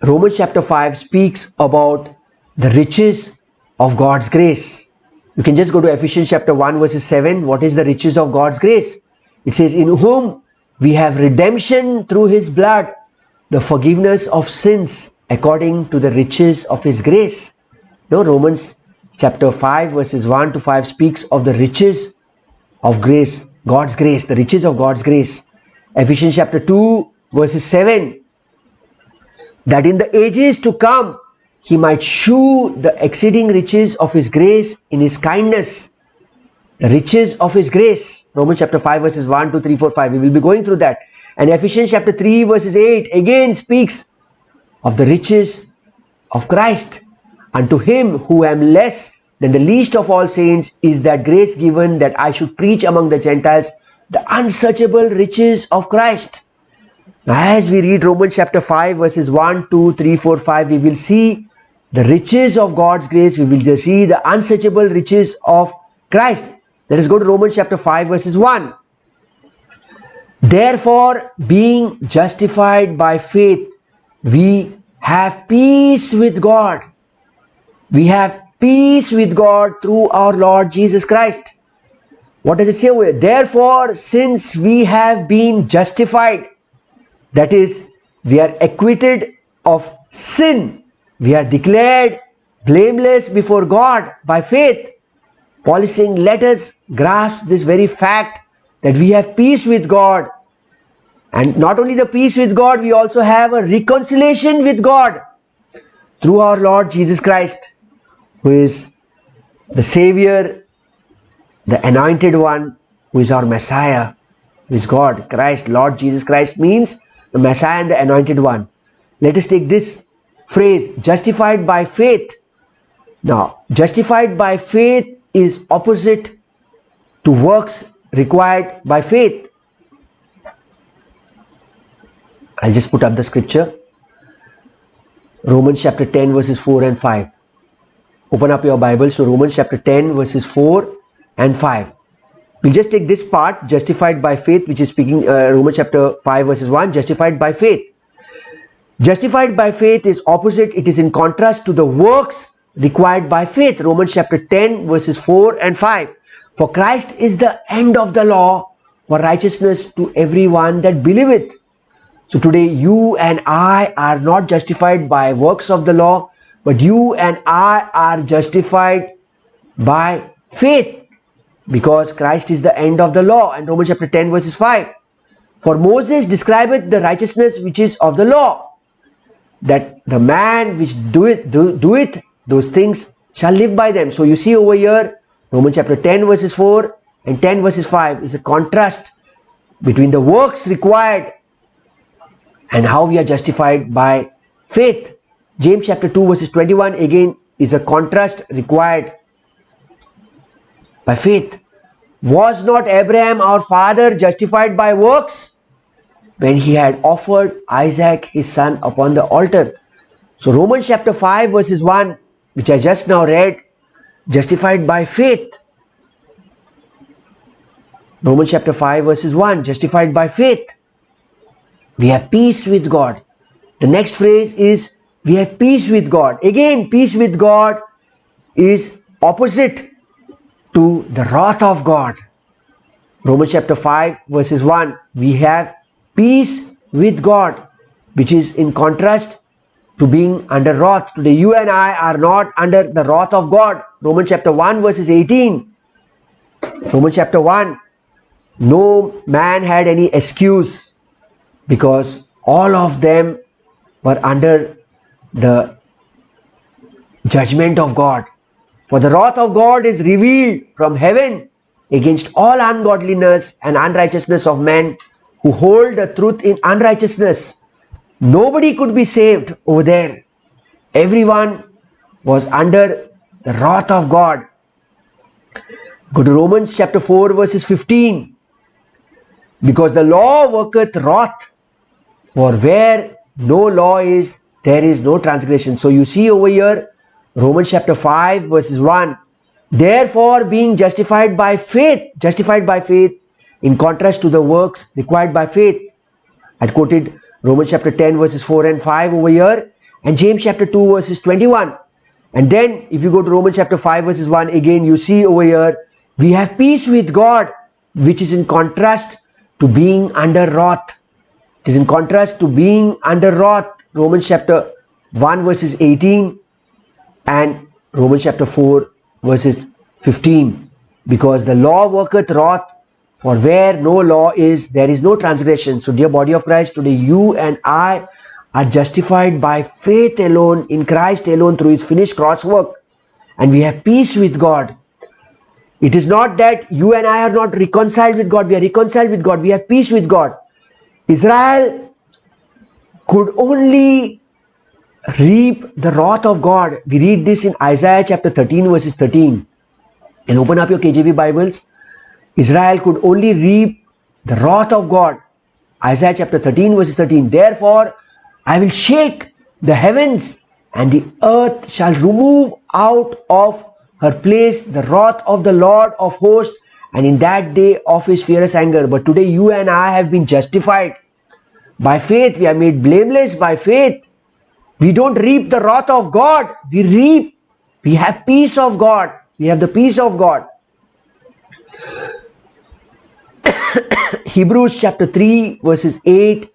Romans chapter 5 speaks about the riches of God's grace. You can just go to Ephesians chapter 1 verses 7. What is the riches of God's grace? It says, in whom we have redemption through his blood, the forgiveness of sins according to the riches of his grace. Now Romans chapter 5 verses 1 to 5 speaks of the riches of grace, God's grace, the riches of God's grace. Ephesians chapter 2 verses 7, that in the ages to come he might shew the exceeding riches of his grace in his kindness. The riches of his grace. Romans chapter 5 verses 1, 2, 3, 4, 5. We will be going through that. And Ephesians chapter 3 verses 8 again speaks of the riches of Christ. Unto him who am less than the least of all saints is that grace given that I should preach among the Gentiles the unsearchable riches of Christ. As we read Romans chapter 5 verses 1, 2, 3, 4, 5, we will see the riches of God's grace. We will see the unsearchable riches of Christ. Let us go to Romans chapter 5 verses 1. Therefore, being justified by faith, we have peace with God. We have peace with God through our Lord Jesus Christ. What does it say over here? Therefore, since we have been justified, that is, we are acquitted of sin, we are declared blameless before God by faith. Paul is saying, let us grasp this very fact that we have peace with God. And not only the peace with God, we also have a reconciliation with God through our Lord Jesus Christ, who is the Savior, the Anointed One, who is our Messiah, who is God. Christ, Lord Jesus Christ means the Messiah and the Anointed One. Let us take this phrase, justified by faith. Now, justified by faith is opposite to works required by faith. I'll just put up the scripture. Romans chapter 10 verses 4 and 5. Open up your Bibles to Romans chapter 10 verses 4 and 5. We'll just take this part, justified by faith, which is speaking Romans chapter 5 verses 1, justified by faith. Justified by faith is opposite, it is in contrast to the works required by faith. Romans chapter 10 verses 4 and 5. For Christ is the end of the law for righteousness to everyone that believeth. So today you and I are not justified by works of the law, but you and I are justified by faith, because Christ is the end of the law. And Romans chapter 10 verses 5. For Moses describeth the righteousness which is of the law, that the man which doeth those things shall live by them. So you see over here, Romans chapter 10 verses 4 and 10 verses 5 is a contrast between the works required and how we are justified by faith. James chapter 2 verses 21 again is a contrast required by faith. Was not Abraham our father justified by works when he had offered Isaac his son upon the altar? So Romans chapter 5 verses 1, which I just now read, justified by faith. Romans chapter 5 verses 1, justified by faith. We have peace with God. The next phrase is, we have peace with God. Again, peace with God is opposite to the wrath of God. Romans chapter 5 verses 1, we have peace with God, which is in contrast to being under wrath. Today you and I are not under the wrath of God. Romans chapter 1 verses 18. Romans chapter 1, no man had any excuse, because all of them were under the judgment of God. For the wrath of God is revealed from heaven against all ungodliness and unrighteousness of men who hold the truth in unrighteousness. Nobody could be saved over there. Everyone was under the wrath of God. Go to Romans chapter 4 verses 15. Because the law worketh wrath, for where no law is, there is no transgression. So you see over here, Romans chapter 5 verses 1. Therefore, being justified by faith, in contrast to the works required by faith. I quoted Romans chapter 10 verses 4 and 5 over here, and James chapter 2 verses 21. And then if you go to Romans chapter 5 verses 1, again you see over here, we have peace with God, which is in contrast to being under wrath. It is in contrast to being under wrath. Romans chapter 1 verses 18 and Romans chapter 4 verses 15. Because the law worketh wrath, for where no law is, there is no transgression. So dear body of Christ, today you and I are justified by faith alone, in Christ alone, through his finished cross work. And we have peace with God. It is not that you and I are not reconciled with God. We are reconciled with God. We have peace with God. Israel could only reap the wrath of God. We read this in Isaiah chapter 13 verses 13. And open up your KJV Bibles. Israel could only reap the wrath of God. Isaiah chapter 13 verses 13. Therefore, I will shake the heavens, and the earth shall remove out of her place the wrath of the Lord of hosts, and in that day of his fierce anger. But today you and I have been justified by faith. We are made blameless by faith. We don't reap the wrath of God. We have peace of God. We have the peace of God. Hebrews chapter 3 verses 8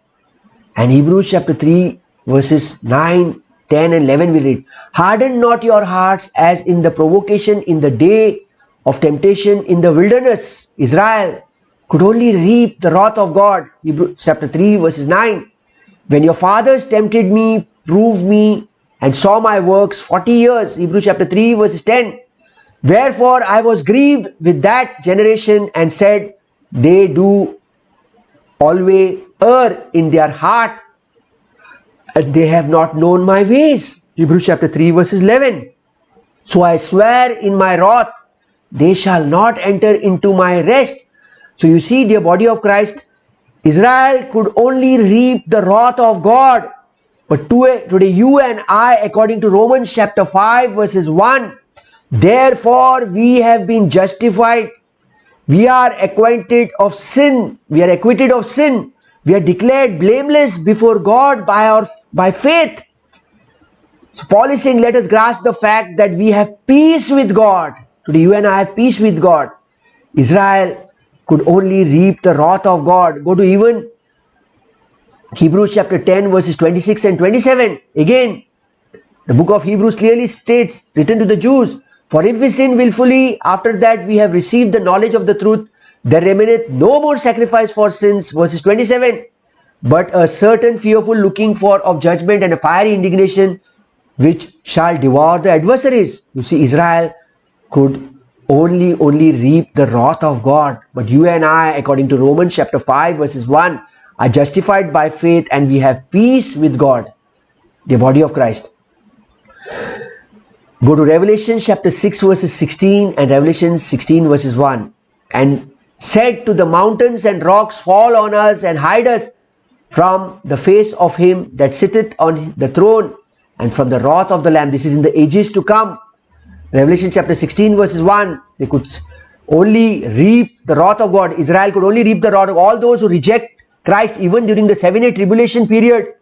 and Hebrews chapter 3 verses 9, 10 and 11 we read. Harden not your hearts as in the provocation in the day of temptation in the wilderness. Israel could only reap the wrath of God. Hebrews chapter 3 verses 9. When your fathers tempted me, proved me, and saw my works 40 years. Hebrews chapter 3 verses 10. Wherefore I was grieved with that generation and said, they do always err in their heart, and they have not known my ways. Hebrews chapter 3 verses 11. So I swear in my wrath, they shall not enter into my rest. So you see, dear body of Christ, Israel could only reap the wrath of God. But today you and I, according to Romans chapter 5 verses 1, therefore we have been justified. We are acquainted of sin. We are acquitted of sin. We are declared blameless before God by faith. So Paul is saying, let us grasp the fact that we have peace with God. Today you and I have peace with God. Israel could only reap the wrath of God. Go to even Hebrews chapter 10 verses 26 and 27. Again, the book of Hebrews clearly states, written to the Jews, for if we sin willfully, after that we have received the knowledge of the truth, there remaineth no more sacrifice for sins. Verses 27. But a certain fearful looking for of judgment and a fiery indignation which shall devour the adversaries. You see, Israel could only reap the wrath of God. But you and I, according to Romans chapter 5 verses 1, are justified by faith and we have peace with God, the body of Christ. Go to Revelation chapter 6 verses 16 and Revelation 16 verses 1. And said to the mountains and rocks, fall on us and hide us from the face of him that sitteth on the throne and from the wrath of the Lamb. This is in the ages to come. Revelation chapter 16 verses 1. They could only reap the wrath of God. Israel could only reap the wrath of all those who reject Christ, even during the 7-year tribulation period.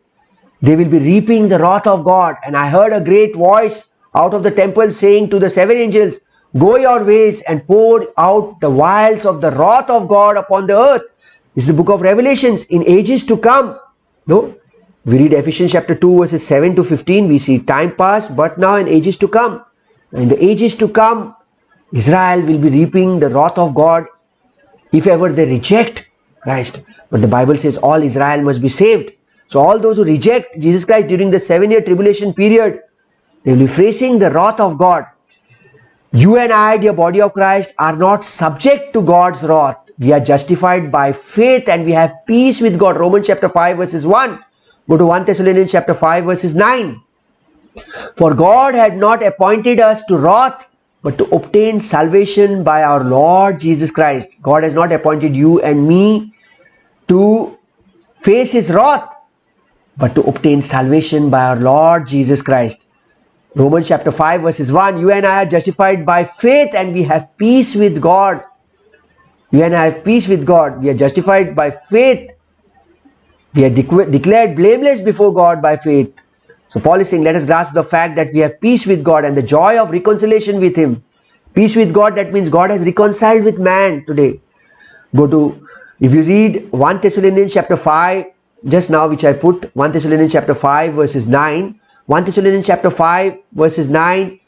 They will be reaping the wrath of God. And I heard a great voice out of the temple saying to the 7 angels, go your ways and pour out the vials of the wrath of God upon the earth. This is the book of Revelations in ages to come. No? We read Ephesians chapter 2 verses 7 to 15. We see time past, but now in ages to come. In the ages to come, Israel will be reaping the wrath of God if ever they reject Christ. But the Bible says all Israel must be saved. So all those who reject Jesus Christ during the 7-year tribulation period, they will be facing the wrath of God. You and I, dear body of Christ, are not subject to God's wrath. We are justified by faith and we have peace with God. Romans chapter 5 verses 1. Go to 1 Thessalonians chapter 5 verses 9. For God had not appointed us to wrath, but to obtain salvation by our Lord Jesus Christ. God has not appointed you and me to face his wrath, but to obtain salvation by our Lord Jesus Christ. Romans chapter 5 verses 1. You and I are justified by faith and we have peace with God. You and I have peace with God. We are justified by faith. We are declared blameless before God by faith. So Paul is saying, let us grasp the fact that we have peace with God and the joy of reconciliation with Him. Peace with God, that means God has reconciled with man today. If you read 1 Thessalonians chapter 5, just now which I put, 1 Thessalonians chapter 5 verses 9. 1 Thessalonians chapter 5 verses 9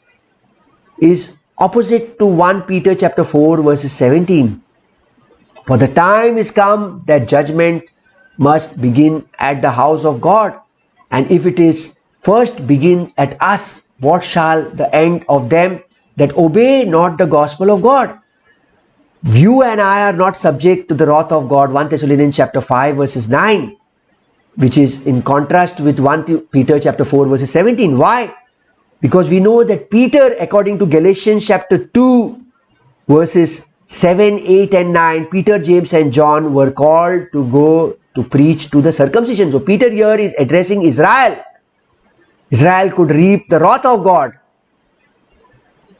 is opposite to 1 Peter chapter 4 verses 17. For the time is come that judgment must begin at the house of God. And if it is first begins at us, what shall the end of them that obey not the gospel of God? You and I are not subject to the wrath of God, 1 Thessalonians chapter 5 verses 9, which is in contrast with 1 Peter chapter 4 verses 17. Why? Because we know that Peter, according to Galatians chapter 2 verses 7, 8 and 9, Peter, James and John were called to go to preach to the circumcision. So Peter here is addressing Israel. Israel could reap the wrath of God.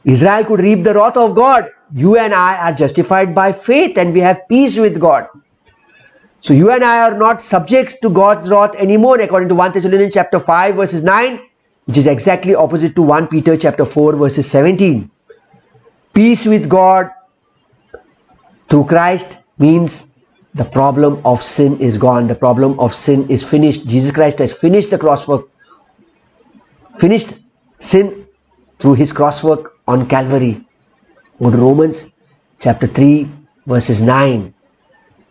Israel could reap the wrath of God. You and I are justified by faith and we have peace with God. So you and I are not subjects to God's wrath anymore, according to 1 Thessalonians chapter 5 verses 9, which is exactly opposite to 1 Peter chapter 4 verses 17. Peace with God through Christ means the problem of sin is gone. The problem of sin is finished. Jesus Christ has finished the cross work, finished sin through His cross work on Calvary. Go to Romans chapter 3 verses 9.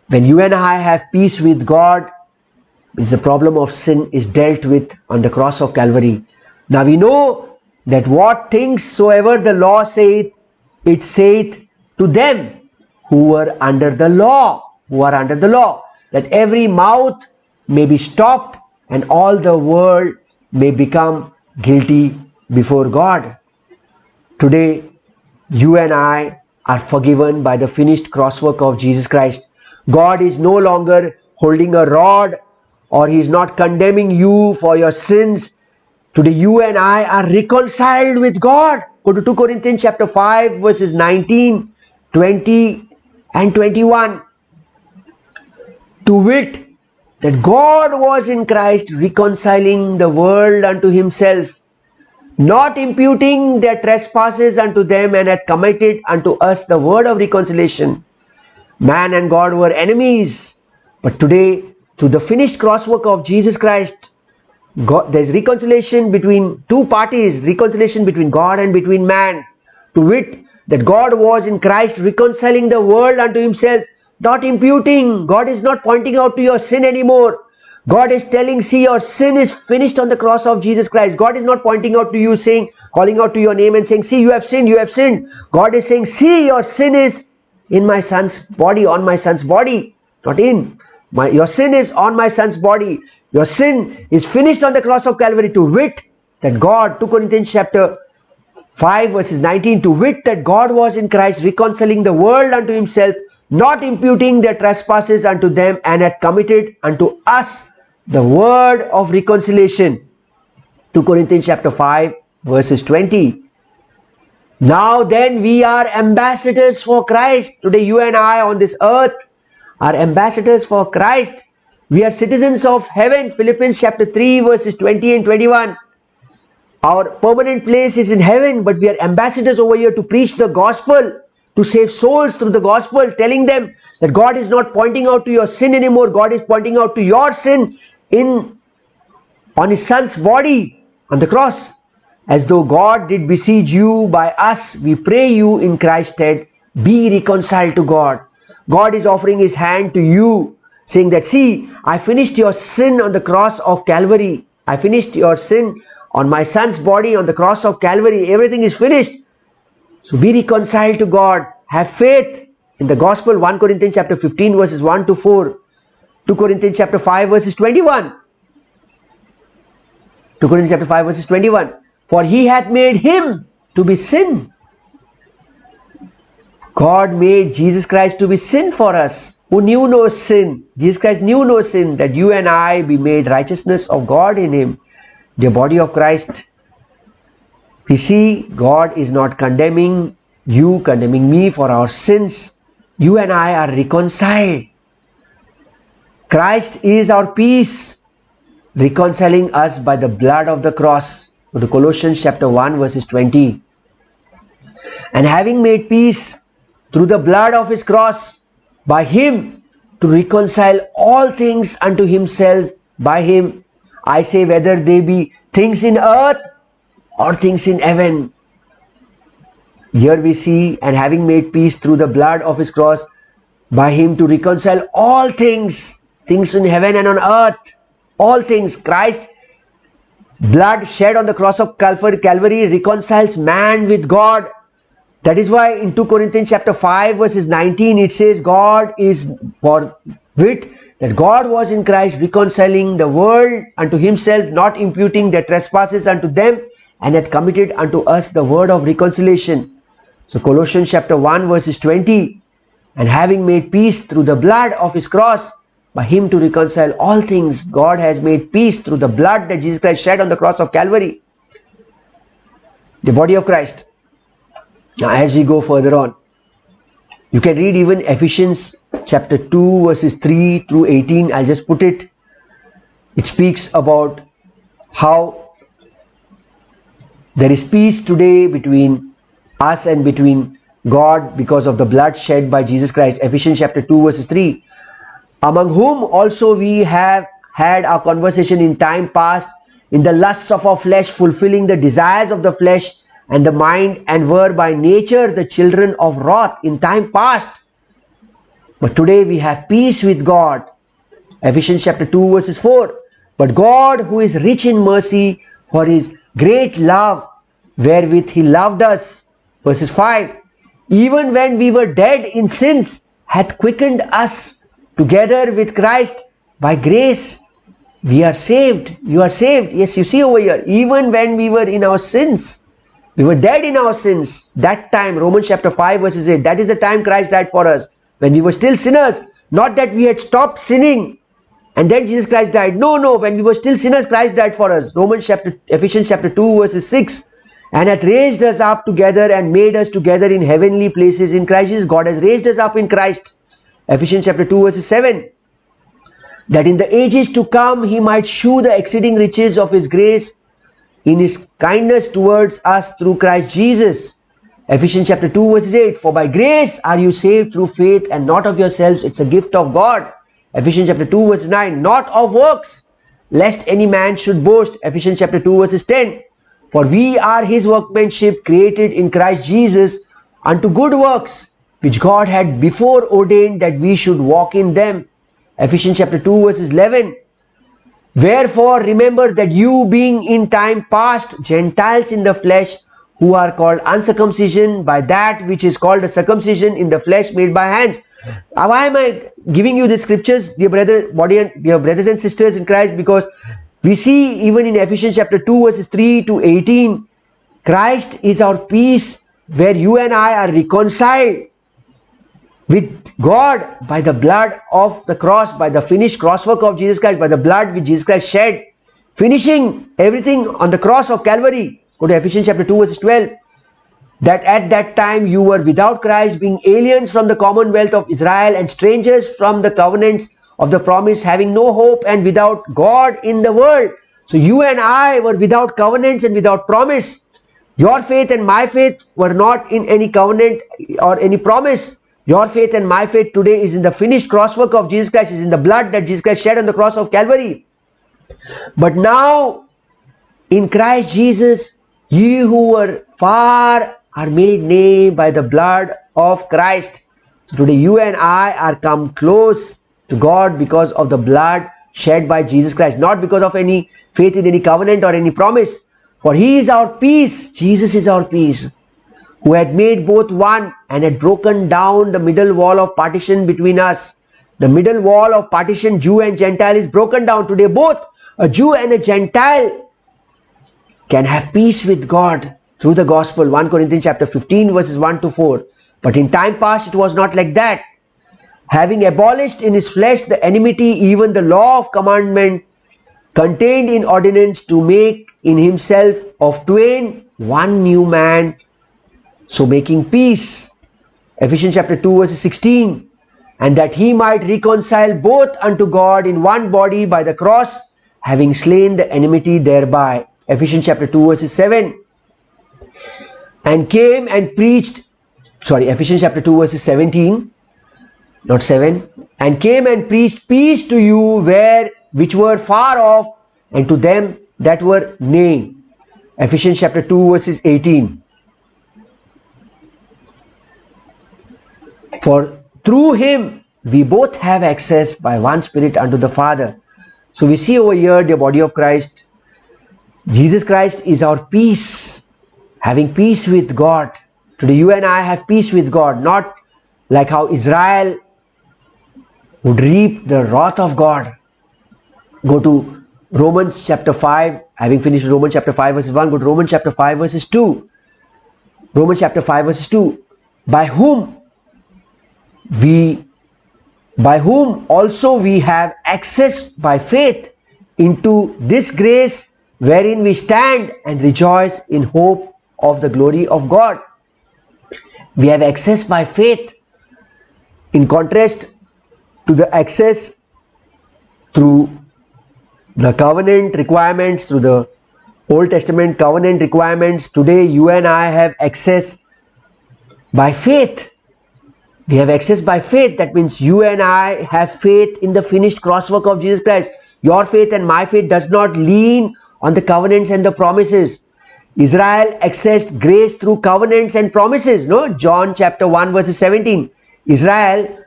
When you and I have peace with God, means the problem of sin is dealt with on the cross of Calvary. Now we know that what things soever the law saith, it saith to them who were under the law, that every mouth may be stopped and all the world may become guilty before God. Today, you and I are forgiven by the finished cross work of Jesus Christ. God is no longer holding a rod, or He is not condemning you for your sins. Today you and I are reconciled with God. Go to 2 Corinthians chapter 5 verses 19, 20 and 21. To wit, that God was in Christ reconciling the world unto Himself, not imputing their trespasses unto them, and hath committed unto us the word of reconciliation. Man and God were enemies, but today, through the finished cross work of Jesus Christ, there is reconciliation between two parties, reconciliation between God and between man. To wit, that God was in Christ reconciling the world unto Himself, not imputing. God is not pointing out to your sin anymore. God is telling, see, your sin is finished on the cross of Jesus Christ. God is not pointing out to you, saying, calling out to your name and saying, see, you have sinned, you have sinned. God is saying, see, your sin is in my son's body, on my son's body, not in. Your sin is on my son's body. Your sin is finished on the cross of Calvary. To wit, that God, 2 Corinthians chapter 5 verses 19, to wit, that God was in Christ reconciling the world unto Himself, not imputing their trespasses unto them, and had committed unto us the word of reconciliation. 2 Corinthians chapter 5 verses 20. Now then we are ambassadors for Christ. Today you and I on this earth are ambassadors for Christ. We are citizens of heaven. Philippians chapter 3 verses 20 and 21. Our permanent place is in heaven, but we are ambassadors over here to preach the gospel, to save souls through the gospel, telling them that God is not pointing out to your sin anymore. God is pointing out to your sin on His Son's body on the cross. As though God did beseech you by us, we pray you in Christ's stead, be reconciled to God. God is offering His hand to you, saying that, see, I finished your sin on the cross of Calvary. I finished your sin on my son's body on the cross of Calvary. Everything is finished. So be reconciled to God. Have faith in the gospel. 1 Corinthians chapter 15 verses 1 to 4. 2 Corinthians chapter 5 verses 21. 2 Corinthians chapter 5 verses 21. For He hath made Him to be sin. God made Jesus Christ to be sin for us, who knew no sin. Jesus Christ knew no sin, that you and I be made righteousness of God in Him. The body of Christ. We see God is not condemning you, condemning me for our sins. You and I are reconciled. Christ is our peace. reconciling us by the blood of the cross. Go to Colossians chapter 1 verses 20. And having made peace through the blood of his cross, by him to reconcile all things unto himself, by him, I say, whether they be things in earth or things in heaven. Here we see, and having made peace through the blood of his cross, by him to reconcile all things, things in heaven and on earth, all things. Christ blood shed on the cross of Calvary reconciles man with God. That is why in 2 Corinthians chapter 5 verses 19 it says, God is for wit that God was in Christ reconciling the world unto himself, not imputing their trespasses unto them, and had committed unto us the word of reconciliation. So Colossians chapter 1 verses 20, and having made peace through the blood of his cross, by him to reconcile all things. God has made peace through the blood that Jesus Christ shed on the cross of Calvary, the body of Christ. Now as we go further on, you can read even Ephesians chapter 2 verses 3 through 18. I'll just put it. It speaks about how there is peace today between us and between God because of the blood shed by Jesus Christ. Ephesians chapter 2 verses 3. Among whom also we have had our conversation in time past, in the lusts of our flesh, fulfilling the desires of the flesh and the mind, and were by nature the children of wrath in time past. But today we have peace with God. Ephesians chapter 2 verses 4. But God, who is rich in mercy, for his great love wherewith he loved us, verses 5, even when we were dead in sins, hath quickened us together with Christ. By grace we are saved. You are saved. Yes, you see over here, even when we were in our sins, we were dead in our sins. That time, Romans chapter 5 verses 8, that is the time Christ died for us, when we were still sinners. Not that we had stopped sinning and then Jesus Christ died. No, when we were still sinners, Christ died for us. Ephesians chapter 2 verses 6, and hath raised us up together and made us together in heavenly places in Christ Jesus. God has raised us up in Christ. Ephesians chapter 2 verses 7, that in the ages to come he might shew the exceeding riches of his grace in his kindness towards us through Christ Jesus. Ephesians chapter 2 verses 8, for by grace are you saved through faith, and not of yourselves, it's a gift of God. Ephesians chapter 2 verse 9, not of works, lest any man should boast. Ephesians chapter 2 verses 10, for we are his workmanship, created in Christ Jesus unto good works, which God had before ordained that we should walk in them. Ephesians chapter 2 verses 11, wherefore remember that you, being in time past Gentiles in the flesh, who are called uncircumcision by that which is called a circumcision in the flesh made by hands. Why am I giving you these scriptures, dear brothers and sisters in Christ? Because we see even in Ephesians chapter 2 verses 3 to 18, Christ is our peace, where you and I are reconciled with God by the blood of the cross, by the finished cross work of Jesus Christ, by the blood which Jesus Christ shed, finishing everything on the cross of Calvary. Go to Ephesians chapter 2 verse 12. That at that time you were without Christ, being aliens from the commonwealth of Israel and strangers from the covenants of the promise, having no hope and without God in the world. So you and I were without covenants and without promise. Your faith and my faith were not in any covenant or any promise. Your faith and my faith today is in the finished cross work of Jesus Christ, is in the blood that Jesus Christ shed on the cross of Calvary. But now in Christ Jesus, ye who were far are made nigh by the blood of Christ. So today you and I are come close to God because of the blood shed by Jesus Christ, not because of any faith in any covenant or any promise. For he is our peace, Jesus is our peace, who had made both one and had broken down the middle wall of partition between us. The middle wall of partition, Jew and Gentile, is broken down. Today both a Jew and a Gentile can have peace with God through the gospel. 1 Corinthians chapter 15 verses 1 to 4. But in time past it was not like that. Having abolished in his flesh the enmity, even the law of commandment contained in ordinance, to make in himself of twain one new man, so making peace. Ephesians chapter 2 verse 16. And that he might reconcile both unto God in one body by the cross, having slain the enmity thereby. Ephesians chapter 2 verses 7. And came and preached, Ephesians chapter 2 verses 17, not 7. And came and preached peace to you which were far off, and to them that were near. Ephesians chapter 2 verses 18. For through him we both have access by one Spirit unto the Father. So we see over here the body of Christ. Jesus Christ is our peace, having peace with God. Today you and I have peace with God, not like how Israel would reap the wrath of God. Go to Romans chapter 5, having finished Romans chapter 5 verses 1, go to Romans chapter 5 verses 2. Romans chapter 5 verses 2. By whom also we have access by faith into this grace wherein we stand and rejoice in hope of the glory of God. We have access by faith, in contrast to the access through the covenant requirements, through the Old Testament covenant requirements. Today you and I have access by faith. We have access by faith. That means you and I have faith in the finished cross work of Jesus Christ. Your faith and my faith does not lean on the covenants and the promises. Israel accessed grace through covenants and promises. No, John chapter 1 verses 17. Israel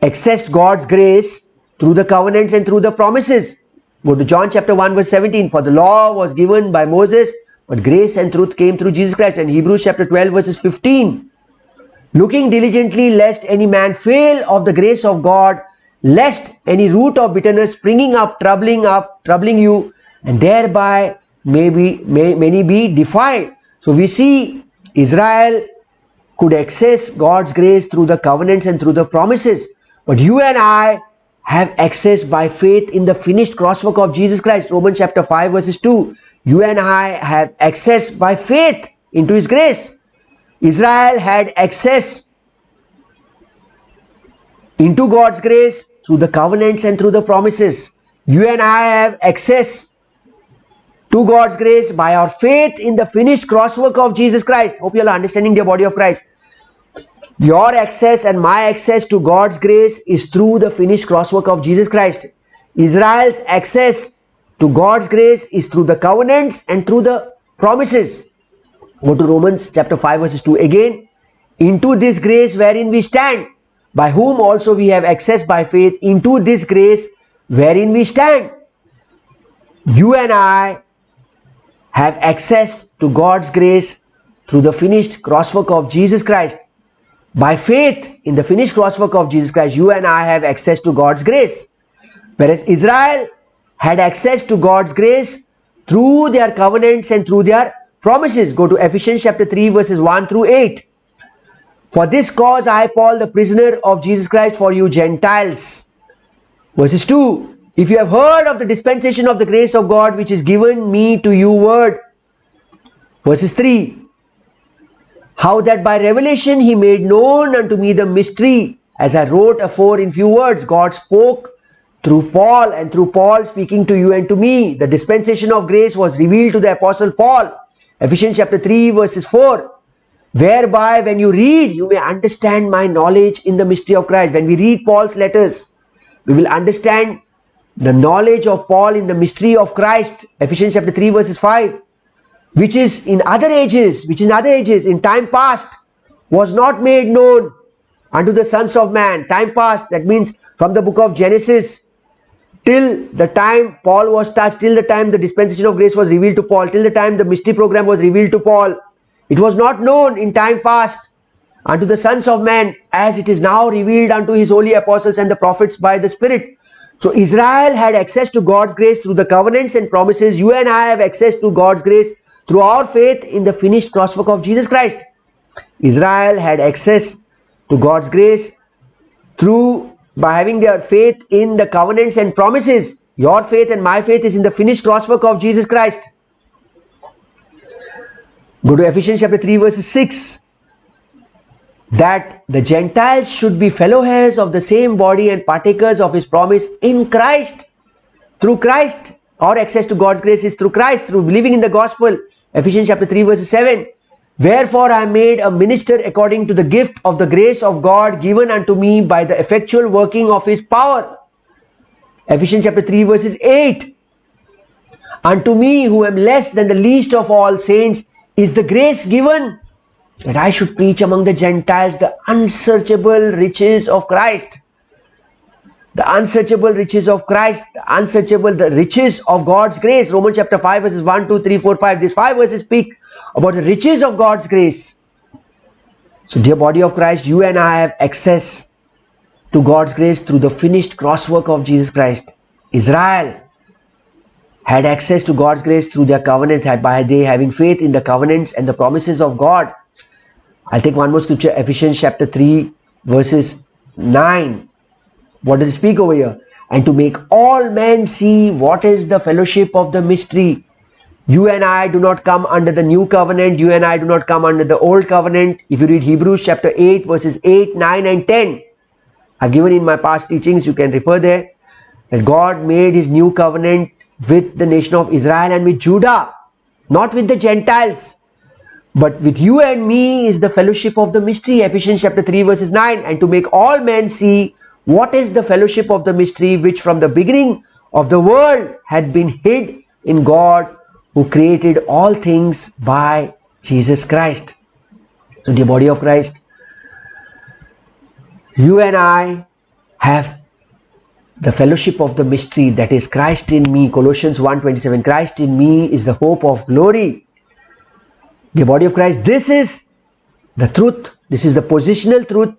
accessed God's grace through the covenants and through the promises. Go to John chapter 1 verse 17. For the law was given by Moses, but grace and truth came through Jesus Christ. And Hebrews chapter 12 verses 15. Looking diligently lest any man fail of the grace of God, lest any root of bitterness springing up, troubling you, and thereby many be defiled. So we see Israel could access God's grace through the covenants and through the promises. But you and I have access by faith in the finished cross work of Jesus Christ. Romans chapter 5 verses 2. You and I have access by faith into His grace. Israel had access into God's grace through the covenants and through the promises. You and I have access to God's grace by our faith in the finished cross work of Jesus Christ. Hope you all are understanding the body of Christ. Your access and my access to God's grace is through the finished cross work of Jesus Christ. Israel's access to God's grace is through the covenants and through the promises. Go to Romans chapter 5 verses 2 again. Into this grace wherein we stand, by whom also we have access by faith into this grace wherein we stand. You and I have access to God's grace through the finished cross work of Jesus Christ. By faith in the finished cross work of Jesus Christ, you and I have access to God's grace. Whereas Israel had access to God's grace through their covenants and through their promises. Go to Ephesians chapter 3 verses 1 through 8. For this cause I, Paul, the prisoner of Jesus Christ, for you Gentiles. Verses 2. If you have heard of the dispensation of the grace of God which is given me to you word. Verses 3. How that by revelation He made known unto me the mystery, as I wrote afore in few words. God spoke through Paul, and through Paul speaking to you and to me. The dispensation of grace was revealed to the apostle Paul. Ephesians chapter 3 verses 4. Whereby when you read, you may understand my knowledge in the mystery of Christ. When we read Paul's letters, we will understand the knowledge of Paul in the mystery of Christ. Ephesians chapter 3 verses 5. Which is in other ages, in time past, was not made known unto the sons of man. Time past, that means from the book of Genesis till the time Paul was touched, till the time the dispensation of grace was revealed to Paul, till the time the mystery program was revealed to Paul. It was not known in time past unto the sons of man, as it is now revealed unto His holy apostles and the prophets by the Spirit. So Israel had access to God's grace through the covenants and promises. You and I have access to God's grace through our faith in the finished cross work of Jesus Christ. Israel had access to God's grace by having their faith in the covenants and promises. Your faith and my faith is in the finished cross work of Jesus Christ. Go to Ephesians chapter 3 verses 6. That the Gentiles should be fellow heirs of the same body and partakers of His promise in Christ. through Christ. Our access to God's grace is through Christ, through believing in the gospel. Ephesians chapter 3 verse 7. Wherefore I am made a minister according to the gift of the grace of God given unto me by the effectual working of his power. Ephesians chapter 3 verses 8. Unto me who am less than the least of all saints is the grace given that I should preach among the Gentiles the unsearchable riches of Christ. The unsearchable riches of Christ, the riches of God's grace. Romans chapter 5 verses 1, 2, 3, 4, 5. These 5 verses speak about the riches of God's grace. So dear body of Christ, you and I have access to God's grace through the finished cross work of Jesus Christ. Israel had access to God's grace through their covenant, by they having faith in the covenants and the promises of God. I'll take one more scripture, Ephesians chapter 3 verses 9. What does it speak over here? And to make all men see what is the fellowship of the mystery. You and I do not come under the new covenant. You and I do not come under the old covenant. If you read Hebrews chapter 8 verses 8, 9 and 10. I've given in my past teachings, you can refer there. That God made his new covenant with the nation of Israel and with Judah. Not with the Gentiles. But with you and me is the fellowship of the mystery. Ephesians chapter 3 verses 9. And to make all men see what is the fellowship of the mystery which from the beginning of the world had been hid in God who created all things by Jesus Christ. So dear body of Christ, you and I have the fellowship of the mystery, that is Christ in me. Colossians 1:27. Christ in me is the hope of glory. Dear body of Christ, this is the truth. This is the positional truth,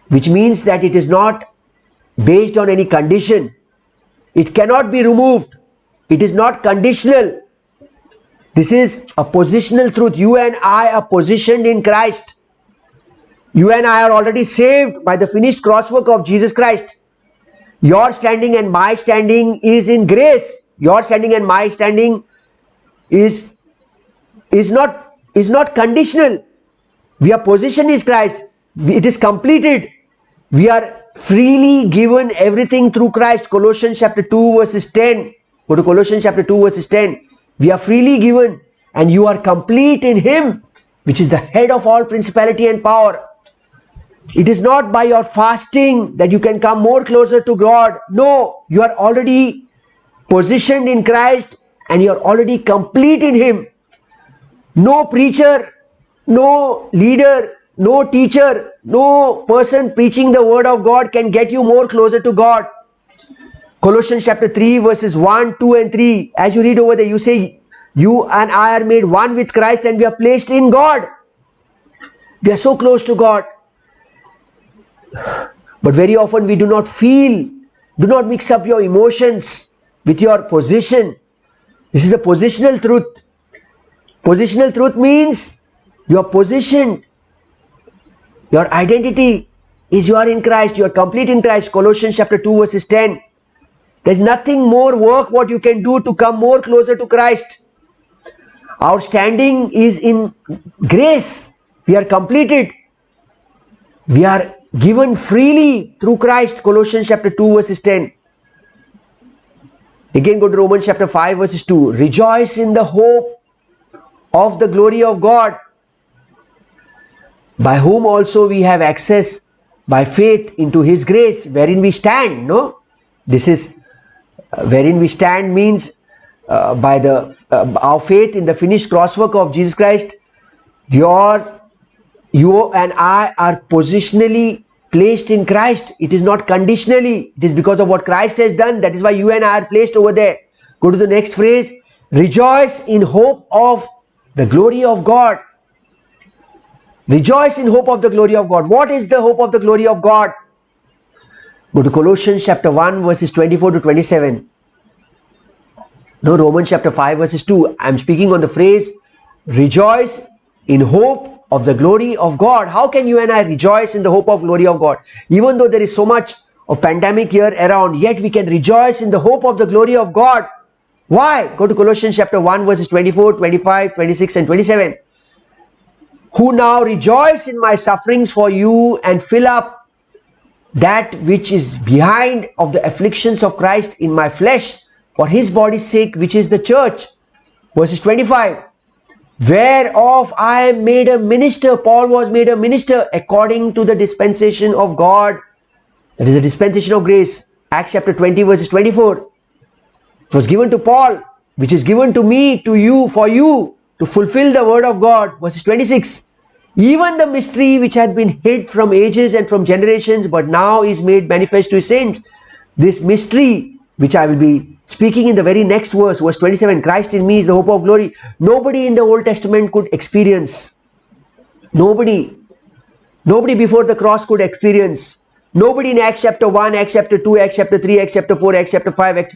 which means that it is not based on any condition. It cannot be removed. It is not conditional. This is a positional truth. You and I are positioned in Christ. You and I are already saved by the finished cross work of Jesus Christ. Your standing and my standing is in grace. Your standing and my standing is not conditional. We are positioned in Christ. It is completed. We are freely given everything through Christ. Colossians chapter 2 verses 10. Go to Colossians chapter 2 verses 10. We are freely given and you are complete in him, which is the head of all principality and power. It is not by your fasting that you can come more closer to God. No, you are already positioned in Christ and you are already complete in him. No preacher, no leader, no teacher, no person preaching the word of God can get you more closer to God. Colossians chapter 3 verses 1, 2 and 3. As you read over there, you say, you and I are made one with Christ and we are placed in God. We are so close to God. But very often we do not feel, do not mix up your emotions with your position. This is a positional truth. Positional truth means you are positioned. Your identity is you are in Christ. You are complete in Christ. Colossians chapter 2 verses 10. There's nothing more work what you can do to come more closer to Christ. Our standing is in grace. We are completed. We are given freely through Christ. Colossians chapter 2 verses 10. Again go to Romans chapter 5 verses 2. Rejoice in the hope of the glory of God, by whom also we have access by faith into his grace, wherein we stand. No, this is wherein we stand means by the our faith in the finished cross work of Jesus Christ. You and I are positionally placed in Christ. It is not conditionally. It is because of what Christ has done. That is why you and I are placed over there. Go to the next phrase. Rejoice in hope of the glory of God. Rejoice in hope of the glory of God. What is the hope of the glory of God? Go to Colossians chapter 1 verses 24 to 27. No, Romans chapter 5 verses 2. I am speaking on the phrase rejoice in hope of the glory of God. How can you and I rejoice in the hope of glory of God? Even though there is so much of pandemic here around, yet we can rejoice in the hope of the glory of God. Why? Go to Colossians chapter 1 verses 24, 25, 26 and 27. Who now rejoice in my sufferings for you and fill up that which is behind of the afflictions of Christ in my flesh for his body's sake, which is the church. Verses 25. Whereof I am made a minister. Paul was made a minister according to the dispensation of God. That is the dispensation of grace. Acts chapter 20 verses 24. It was given to Paul, which is given to me, to you, for you, to fulfill the word of God. Verses 26. Even the mystery which had been hid from ages and from generations, but now is made manifest to his saints. This mystery, which I will be speaking in the very next verse, verse 27, Christ in me is the hope of glory. Nobody in the Old Testament could experience. Nobody before the cross could experience. Nobody in Acts chapter 1, Acts chapter 2, Acts chapter 3, Acts chapter 4, Acts chapter 5.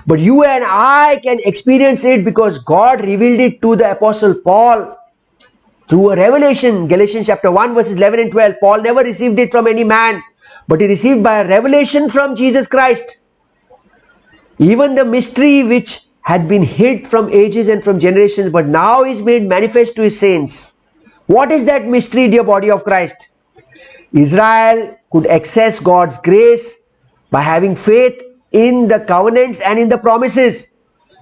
But you and I can experience it because God revealed it to the Apostle Paul through a revelation. Galatians chapter 1 verses 11 and 12. Paul never received it from any man, but he received by a revelation from Jesus Christ. Even the mystery which had been hid from ages and from generations, but now is made manifest to his saints. What is that mystery, dear body of Christ? Israel could access God's grace by having faith in the covenants and in the promises.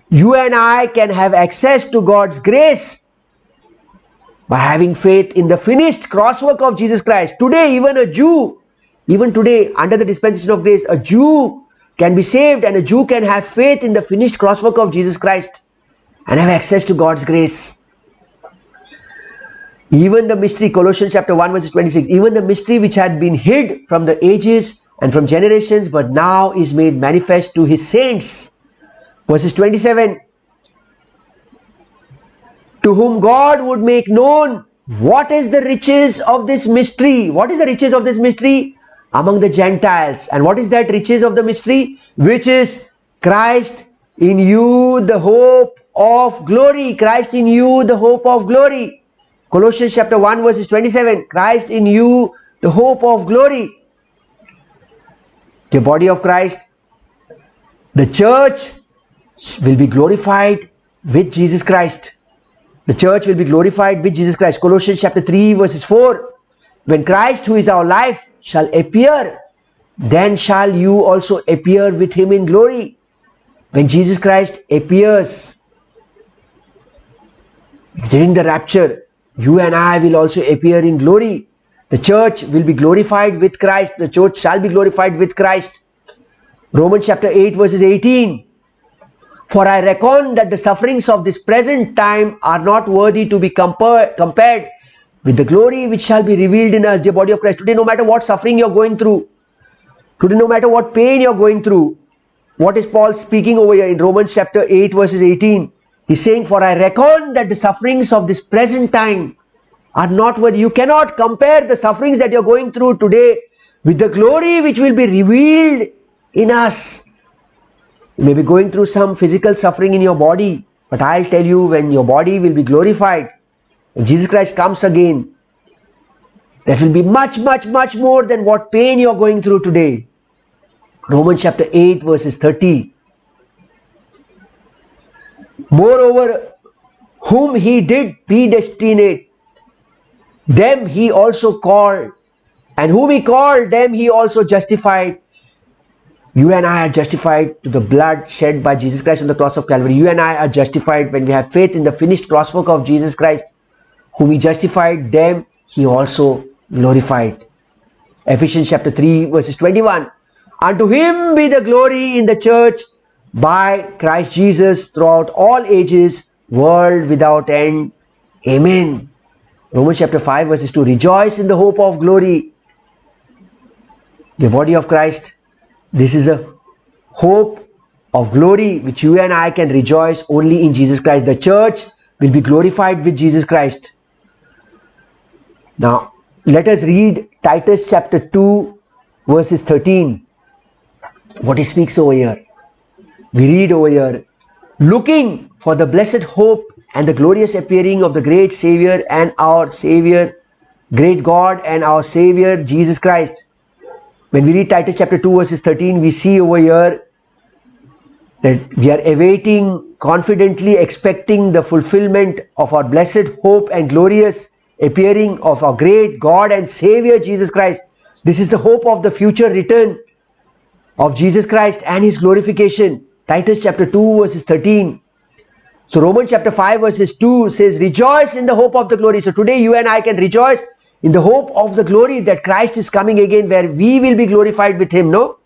You and I can have access to God's grace by having faith in the finished crosswork of Jesus Christ. Today, even a Jew, even today, under the dispensation of grace, a Jew can be saved and a Jew can have faith in the finished crosswork of Jesus Christ and have access to God's grace. Even the mystery, Colossians chapter 1 verses 26, even the mystery which had been hid from the ages and from generations, but now is made manifest to his saints. Verses 27, to whom God would make known what is the riches of this mystery. What is the riches of this mystery? Among the Gentiles. And what is that riches of the mystery? Which is Christ in you, the hope of glory. Christ in you, the hope of glory. Colossians chapter 1 verses 27. Christ in you, the hope of glory. The body of Christ, the church will be glorified with Jesus Christ. The church will be glorified with Jesus Christ. Colossians chapter 3 verses 4. When Christ, who is our life, shall appear, then shall you also appear with him in glory. When Jesus Christ appears during the rapture, you and I will also appear in glory. The church will be glorified with Christ. The church shall be glorified with Christ. Romans chapter 8 verses 18. For I reckon that the sufferings of this present time are not worthy to be compared with the glory which shall be revealed in us, the body of Christ. Today, no matter what suffering you're going through, today, no matter what pain you're going through, what is Paul speaking over here in Romans chapter 8 verses 18? He's saying, for I reckon that the sufferings of this present time are not worthy. You cannot compare the sufferings that you're going through today with the glory which will be revealed in us. You may be going through some physical suffering in your body, but I'll tell you, when your body will be glorified, when Jesus Christ comes again, that will be much, much, much more than what pain you're going through today. Romans chapter 8 verses 30. Moreover, whom he did predestinate, them he also called, and whom he called, them he also justified. You and I are justified to the blood shed by Jesus Christ on the cross of Calvary. You and I are justified when we have faith in the finished crosswork of Jesus Christ. Whom he justified, them he also glorified. Ephesians chapter 3 verses 21. Unto him be the glory in the church by Christ Jesus throughout all ages, world without end. Amen. Romans chapter 5 verses 2. Rejoice in the hope of glory. The body of Christ, this is a hope of glory which you and I can rejoice only in Jesus Christ. The church will be glorified with Jesus Christ. Now, let us read Titus chapter 2 verses 13. What he speaks over here. We read over here, looking for the blessed hope and the glorious appearing of the great Savior and our Savior, great God and our Savior, Jesus Christ. When we read Titus chapter 2 verses 13, we see over here that we are awaiting, confidently expecting the fulfillment of our blessed hope and glorious appearing of our great God and Savior Jesus Christ. This is the hope of the future return of Jesus Christ and his glorification. Titus chapter 2 verses 13. So Romans chapter 5 verses 2 says, rejoice in the hope of the glory. So today you and I can rejoice in the hope of the glory that Christ is coming again, where we will be glorified with him, no?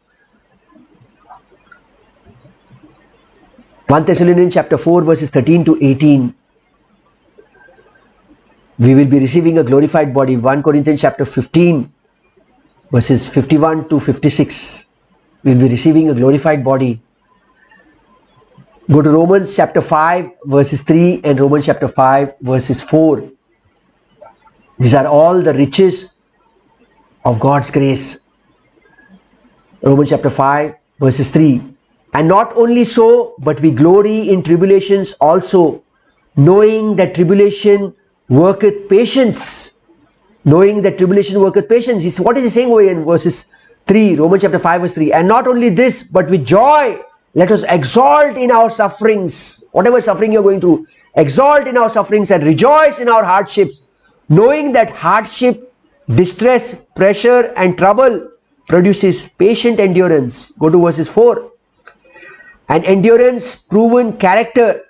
1 Thessalonians chapter 4 verses 13 to 18. We will be receiving a glorified body. 1 Corinthians chapter 15 verses 51 to 56. We will be receiving a glorified body. Go to Romans chapter 5 verses 3 and Romans chapter 5 verses 4. These are all the riches of God's grace. Romans chapter 5 verses 3. And not only so, but we glory in tribulations also, knowing that tribulation worketh patience. Knowing that tribulation worketh patience. What is he saying over here in verses 3, Romans chapter 5 verse 3? And not only this, but with joy, let us exalt in our sufferings. Whatever suffering you're going through, exalt in our sufferings and rejoice in our hardships, knowing that hardship, distress, pressure and trouble produces patient endurance. Go to verses 4. And endurance, proven character,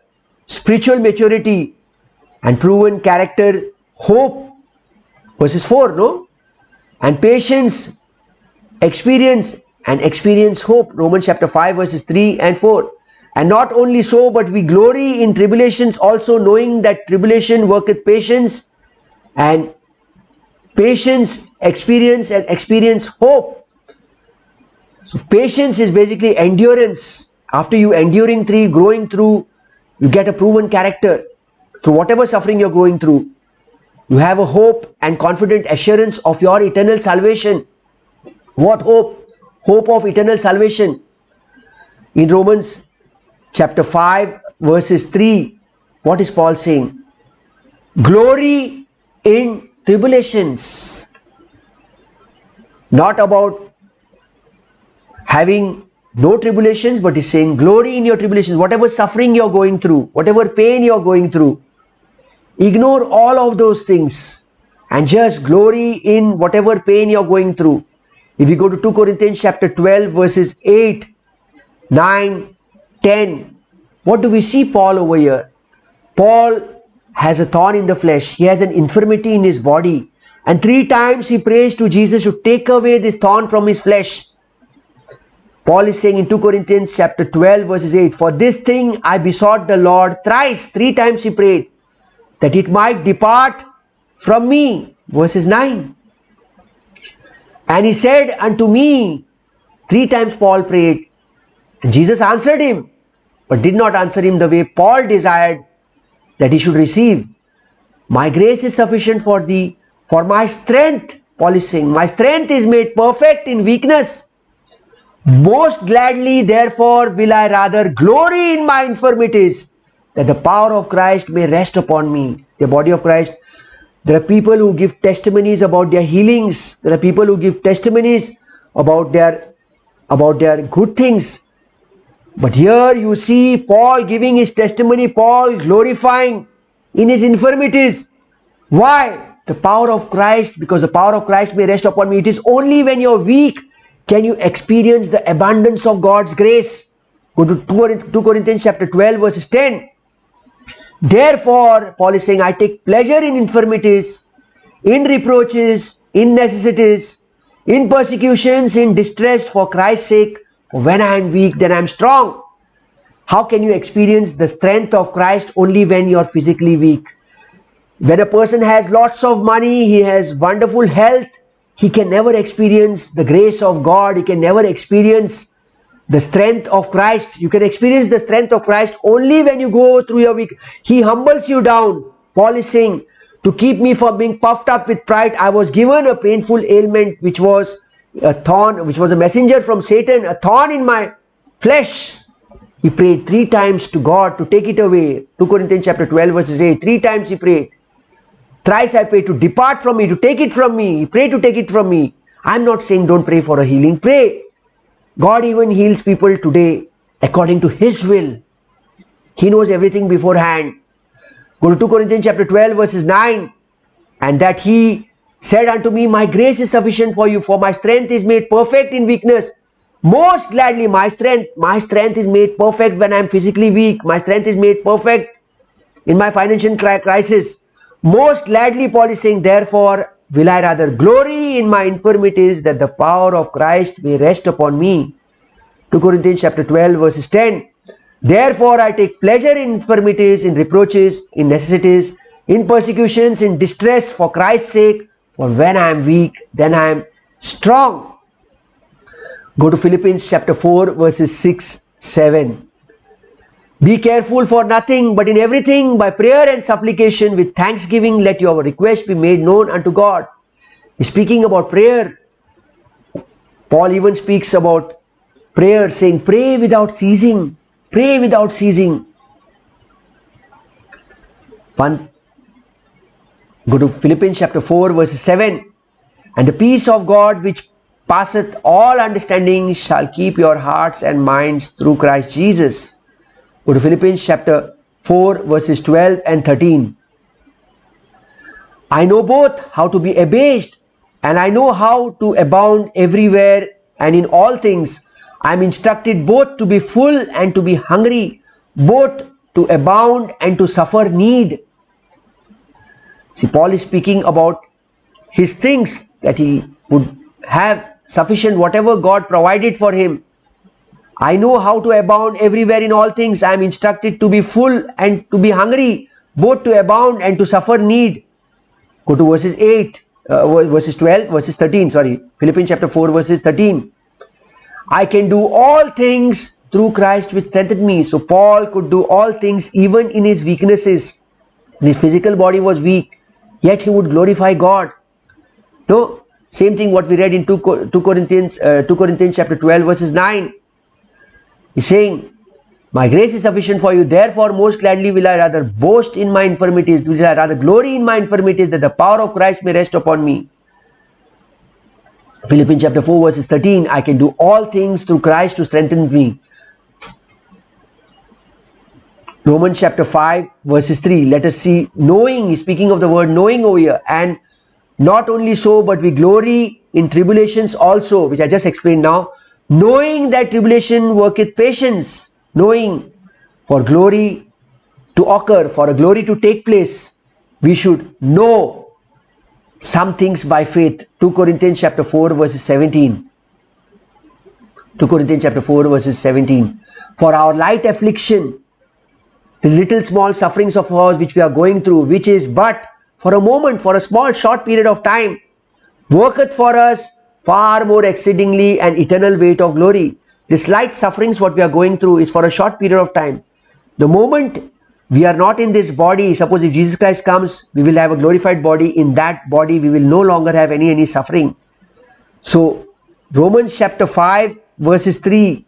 spiritual maturity, and proven character, hope. Verses 4, no? And patience, experience, and experience hope. Romans chapter 5 verses 3 and 4. And not only so, but we glory in tribulations also, knowing that tribulation worketh patience, and patience, experience, and experience hope. So patience is basically endurance. After you enduring through, growing through, you get a proven character. Through whatever suffering you're going through, you have a hope and confident assurance of your eternal salvation. What hope? Hope of eternal salvation. In Romans chapter 5 verses 3, what is Paul saying? Glory in tribulations. Not about having no tribulations, but he's saying glory in your tribulations. Whatever suffering you're going through, whatever pain you're going through, ignore all of those things and just glory in whatever pain you're going through. If you go to 2 Corinthians chapter 12 verses 8, 9, 10, what do we see Paul over here? Paul has a thorn in the flesh. He has an infirmity in his body. And 3 times he prays to Jesus to take away this thorn from his flesh. Paul is saying in 2 Corinthians chapter 12 verses 8, for this thing I besought the Lord thrice, 3 times he prayed, that it might depart from me. Verses 9. And he said unto me, 3 times Paul prayed, and Jesus answered him, but did not answer him the way Paul desired that he should receive. My grace is sufficient for thee, for my strength, Paul is saying, my strength is made perfect in weakness. Most gladly, therefore, will I rather glory in my infirmities, that the power of Christ may rest upon me. The body of Christ. There are people who give testimonies about their healings. There are people who give testimonies about their good things. But here you see Paul giving his testimony, Paul glorifying in his infirmities. Why? The power of Christ, because the power of Christ may rest upon me. It is only when you're weak can you experience the abundance of God's grace. Go to 2 Corinthians chapter 12 verses 10. Therefore, Paul is saying, I take pleasure in infirmities, in reproaches, in necessities, in persecutions, in distress for Christ's sake. For when I am weak, then I am strong. How can you experience the strength of Christ? Only when you are physically weak. When a person has lots of money, he has wonderful health, he can never experience the grace of God. He can never experience the strength of Christ. You can experience the strength of Christ only when you go through your week. He humbles you down. Paul is saying, to keep me from being puffed up with pride, I was given a painful ailment, which was a thorn, which was a messenger from Satan, a thorn in my flesh. He prayed 3 times to God to take it away. 2 Corinthians chapter 12 verses 8. 3 times he prayed. Thrice I pray to depart from me, to take it from me. Pray to take it from me. I'm not saying don't pray for a healing. Pray. God even heals people today according to His will. He knows everything beforehand. Go to 2 Corinthians chapter 12 verses 9. And that He said unto me, my grace is sufficient for you, for my strength is made perfect in weakness. Most gladly, my strength is made perfect when I am physically weak. My strength is made perfect in my financial crisis. Most gladly, Paul is saying, therefore will I rather glory in my infirmities, that the power of Christ may rest upon me. 2 Corinthians chapter 12 verses 10. Therefore I take pleasure in infirmities, in reproaches, in necessities, in persecutions, in distress for Christ's sake. For when I am weak, then I am strong. Go to Philippians chapter 4 verses 6, 7. Be careful for nothing, but in everything by prayer and supplication with thanksgiving let your request be made known unto God. He's speaking about prayer. Paul even speaks about prayer, saying pray without ceasing. Pray without ceasing. Go to Philippians chapter 4 verse 7. And the peace of God which passeth all understanding shall keep your hearts and minds through Christ Jesus. Go to Philippians chapter 4 verses 12 and 13. I know both how to be abased and I know how to abound everywhere and in all things. I am instructed both to be full and to be hungry, both to abound and to suffer need. See, Paul is speaking about his things that he would have sufficient whatever God provided for him. I know how to abound everywhere in all things. I am instructed to be full and to be hungry, both to abound and to suffer need. Go to verses 13, Philippians chapter 4 verses 13. I can do all things through Christ which strengthened me. So Paul could do all things even in his weaknesses. His physical body was weak, yet he would glorify God. No, same thing what we read in 2 Corinthians chapter 12 verses 9. He's saying, my grace is sufficient for you, therefore most gladly will I rather boast in my infirmities, will I rather glory in my infirmities, that the power of Christ may rest upon me. Philippians chapter 4 verses 13, I can do all things through Christ who strengthens me. Romans chapter 5 verses 3, let us see, knowing, he's speaking of the word knowing over here, and not only so, but we glory in tribulations also, which I just explained now, knowing that tribulation worketh patience, knowing for glory to occur, for a glory to take place, we should know some things by faith. 2 Corinthians chapter 4 verses 17. 2 Corinthians chapter 4 verses 17. For our light affliction, the little small sufferings of ours which we are going through, which is but for a moment, for a small short period of time, worketh for us far more exceedingly an eternal weight of glory. This light sufferings what we are going through is for a short period of time. The moment we are not in this body, suppose if Jesus Christ comes, we will have a glorified body. In that body we will no longer have any suffering. So Romans chapter 5 verses 3,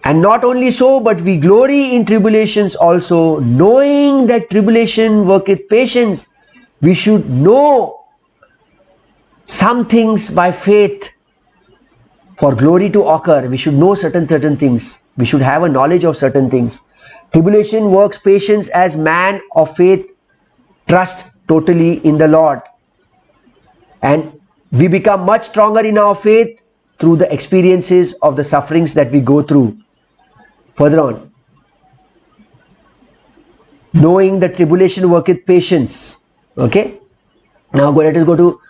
and not only so, but we glory in tribulations also, knowing that tribulation worketh patience. We should know some things by faith. For glory to occur, we should know certain things. We should have a knowledge of certain things. Tribulation works patience as man of faith trust totally in the Lord. And we become much stronger in our faith through the experiences of the sufferings that we go through. Further on, knowing that tribulation worketh patience. Okay. Now let us go to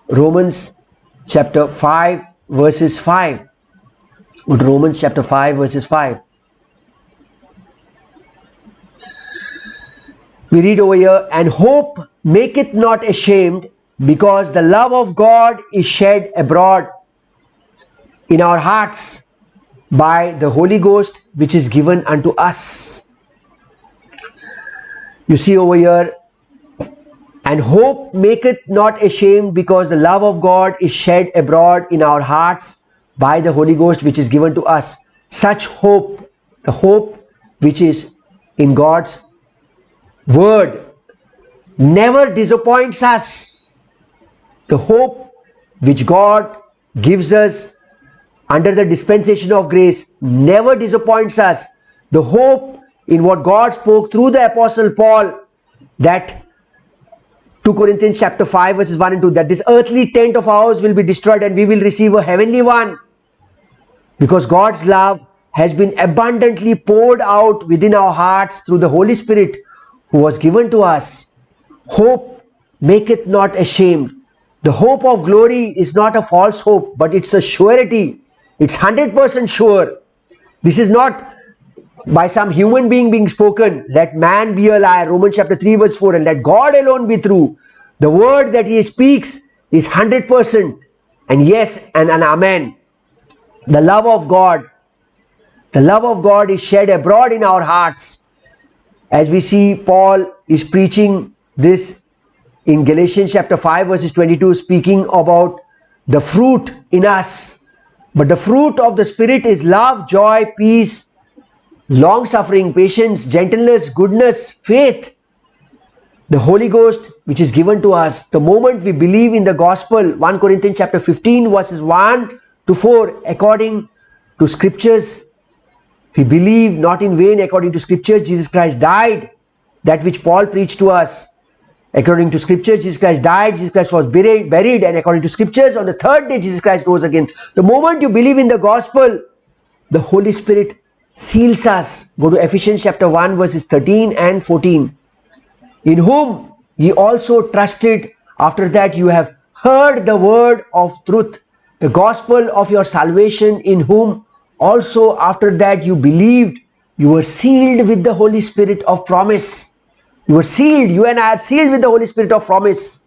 Romans chapter 5 verses 5. Go to Romans chapter 5 verses 5. We read over here, and hope maketh not ashamed, because the love of God is shed abroad in our hearts by the Holy Ghost which is given unto us. You see over here, and hope maketh not ashamed, because the love of God is shed abroad in our hearts by the Holy Ghost which is given to us. Such hope, the hope which is in God's word, never disappoints us. The hope which God gives us under the dispensation of grace never disappoints us. The hope in what God spoke through the Apostle Paul, that 2 Corinthians chapter 5 verses 1 and 2, that this earthly tent of ours will be destroyed and we will receive a heavenly one. Because God's love has been abundantly poured out within our hearts through the Holy Spirit who was given to us. Hope maketh not ashamed. The hope of glory is not a false hope, but it's a surety. It's 100% sure. This is not by some human being spoken. Let man be a liar, Romans chapter 3 verse 4, and let God alone be true. The word that he speaks is 100% and yes and an amen. The love of God is shed abroad in our hearts. As we see, Paul is preaching this in Galatians chapter 5 verses 22, speaking about the fruit in us. But the fruit of the Spirit is love, joy, peace, long-suffering, patience, gentleness, goodness, faith. The Holy Ghost which is given to us the moment we believe in the gospel. 1 Corinthians chapter 15 verses 1 to 4, according to scriptures, we believe not in vain. According to scripture, Jesus Christ died, that which Paul preached to us. According to scripture, Jesus Christ died, Jesus Christ was buried, and according to scriptures, on the third day Jesus Christ rose again. The moment you believe in the gospel, the Holy Spirit seals us. Go to Ephesians chapter 1 verses 13 and 14. In whom ye also trusted, after that you have heard the word of truth, the gospel of your salvation, in whom also after that you believed, you were sealed with the Holy Spirit of promise. You were sealed, you and I are sealed with the Holy Spirit of promise.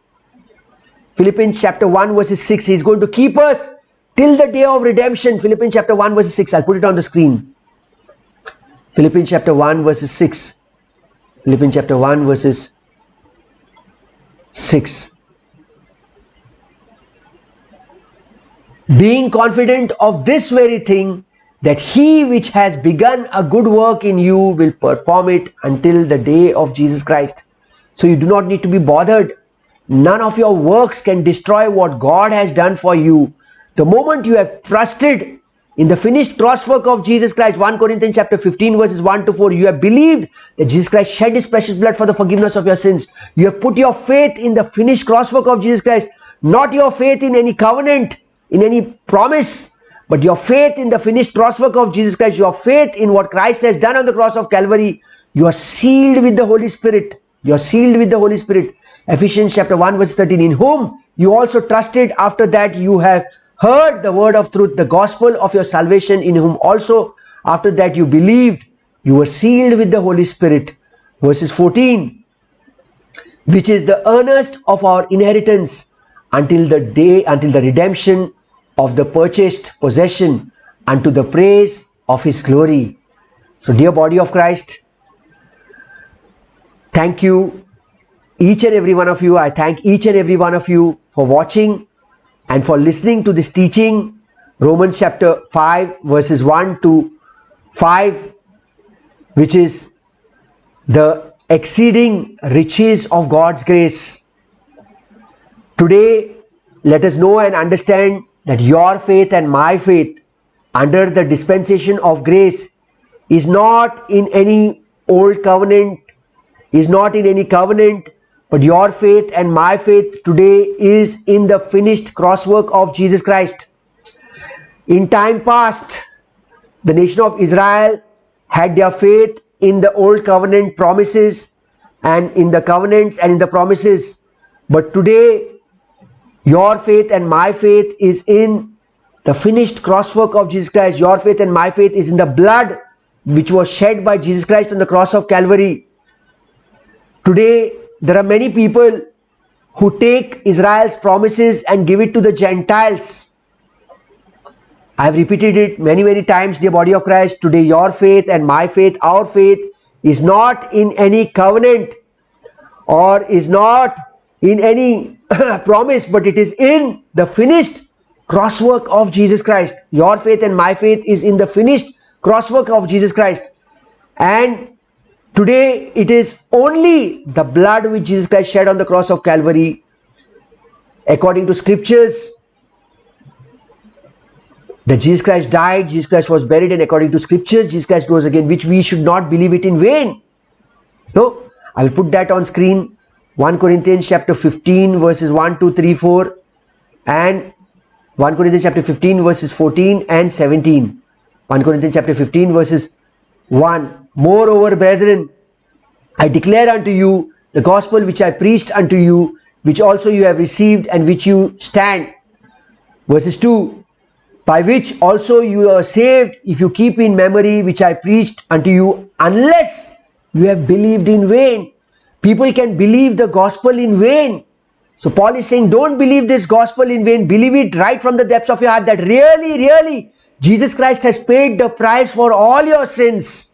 Philippians chapter 1 verses 6, he is going to keep us till the day of redemption. Philippians chapter 1 verses 6, I'll put it on the screen. Philippians chapter 1 verses 6. Philippians chapter 1 verses 6. Being confident of this very thing, that he which has begun a good work in you will perform it until the day of Jesus Christ. So you do not need to be bothered. None of your works can destroy what God has done for you. The moment you have trusted in the finished cross work of Jesus Christ, 1 Corinthians chapter 15 verses 1 to 4, you have believed that Jesus Christ shed his precious blood for the forgiveness of your sins. You have put your faith in the finished cross work of Jesus Christ, not your faith in any covenant, in any promise, but your faith in the finished cross work of Jesus Christ, your faith in what Christ has done on the cross of Calvary. You are sealed with the Holy Spirit. You are sealed with the Holy Spirit. Ephesians chapter 1 verse 13, in whom you also trusted, after that you have heard the word of truth, the gospel of your salvation, in whom also after that you believed, you were sealed with the Holy Spirit. Verses 14, which is the earnest of our inheritance until the redemption of the purchased possession, unto the praise of his glory. So dear body of Christ, thank you each and every one of you. I thank each and every one of you for watching and for listening to this teaching, Romans chapter 5 verses 1 to 5, which is the exceeding riches of God's grace. Today, let us know and understand that your faith and my faith under the dispensation of grace is not in any old covenant, but your faith and my faith today is in the finished cross work of Jesus Christ. In time past, the nation of Israel had their faith in the old covenant promises and in the covenants and in the promises. But today, your faith and my faith is in the finished cross work of Jesus Christ. Your faith and my faith is in the blood which was shed by Jesus Christ on the cross of Calvary. Today, there are many people who take Israel's promises and give it to the Gentiles. I have repeated it many times, dear body of Christ. Today, your faith and my faith, our faith, is not in any covenant or is not in any promise, but it is in the finished cross work of Jesus Christ. Your faith and my faith is in the finished cross work of Jesus Christ. And today it is only the blood which Jesus Christ shed on the cross of Calvary. According to scriptures, that Jesus Christ died, Jesus Christ was buried, and according to scriptures, Jesus Christ rose again, which we should not believe it in vain. No, I will put that on screen. 1 Corinthians chapter 15 verses 1, 2, 3, 4 and 1 Corinthians chapter 15 verses 14 and 17. 1 Corinthians chapter 15 verses 1. Moreover, brethren, I declare unto you the gospel which I preached unto you, which also you have received and which you stand. Verses 2. By which also you are saved, if you keep in memory which I preached unto you, unless you have believed in vain. People can believe the gospel in vain. So Paul is saying, don't believe this gospel in vain. Believe it right from the depths of your heart that really Jesus Christ has paid the price for all your sins.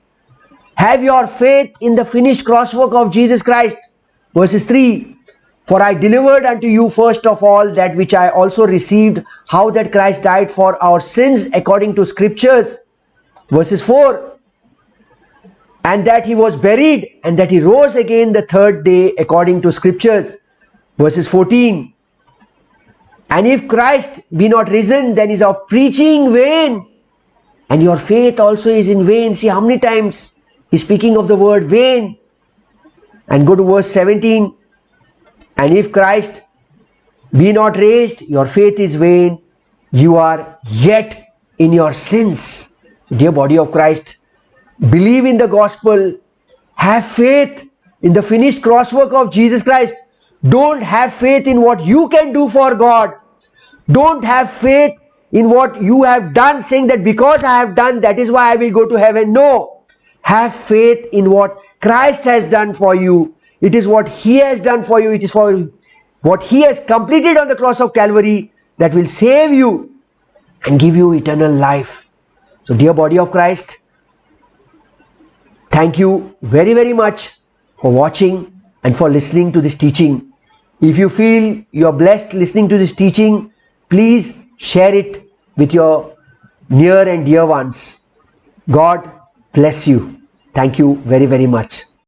Have your faith in the finished cross work of Jesus Christ. Verses 3. For I delivered unto you first of all that which I also received, how that Christ died for our sins according to scriptures. Verses 4. And that he was buried, and that he rose again the third day according to scriptures. Verses 14. And if Christ be not risen, then is our preaching vain, and your faith also is in vain. See how many times he's speaking of the word vain. And go to verse 17. And if Christ be not raised, your faith is vain, you are yet in your sins. Dear body of Christ, believe in the gospel, have faith in the finished cross work of Jesus Christ. Don't have faith in what you can do for God. Don't have faith in what you have done, saying that because I have done, that is why I will go to heaven. No. Have faith in what Christ has done for you. It is what He has done for you. It is for what He has completed on the cross of Calvary that will save you and give you eternal life. So dear body of Christ, thank you very much for watching and for listening to this teaching. If you feel you are blessed listening to this teaching, please share it with your near and dear ones. God bless you. Thank you very much.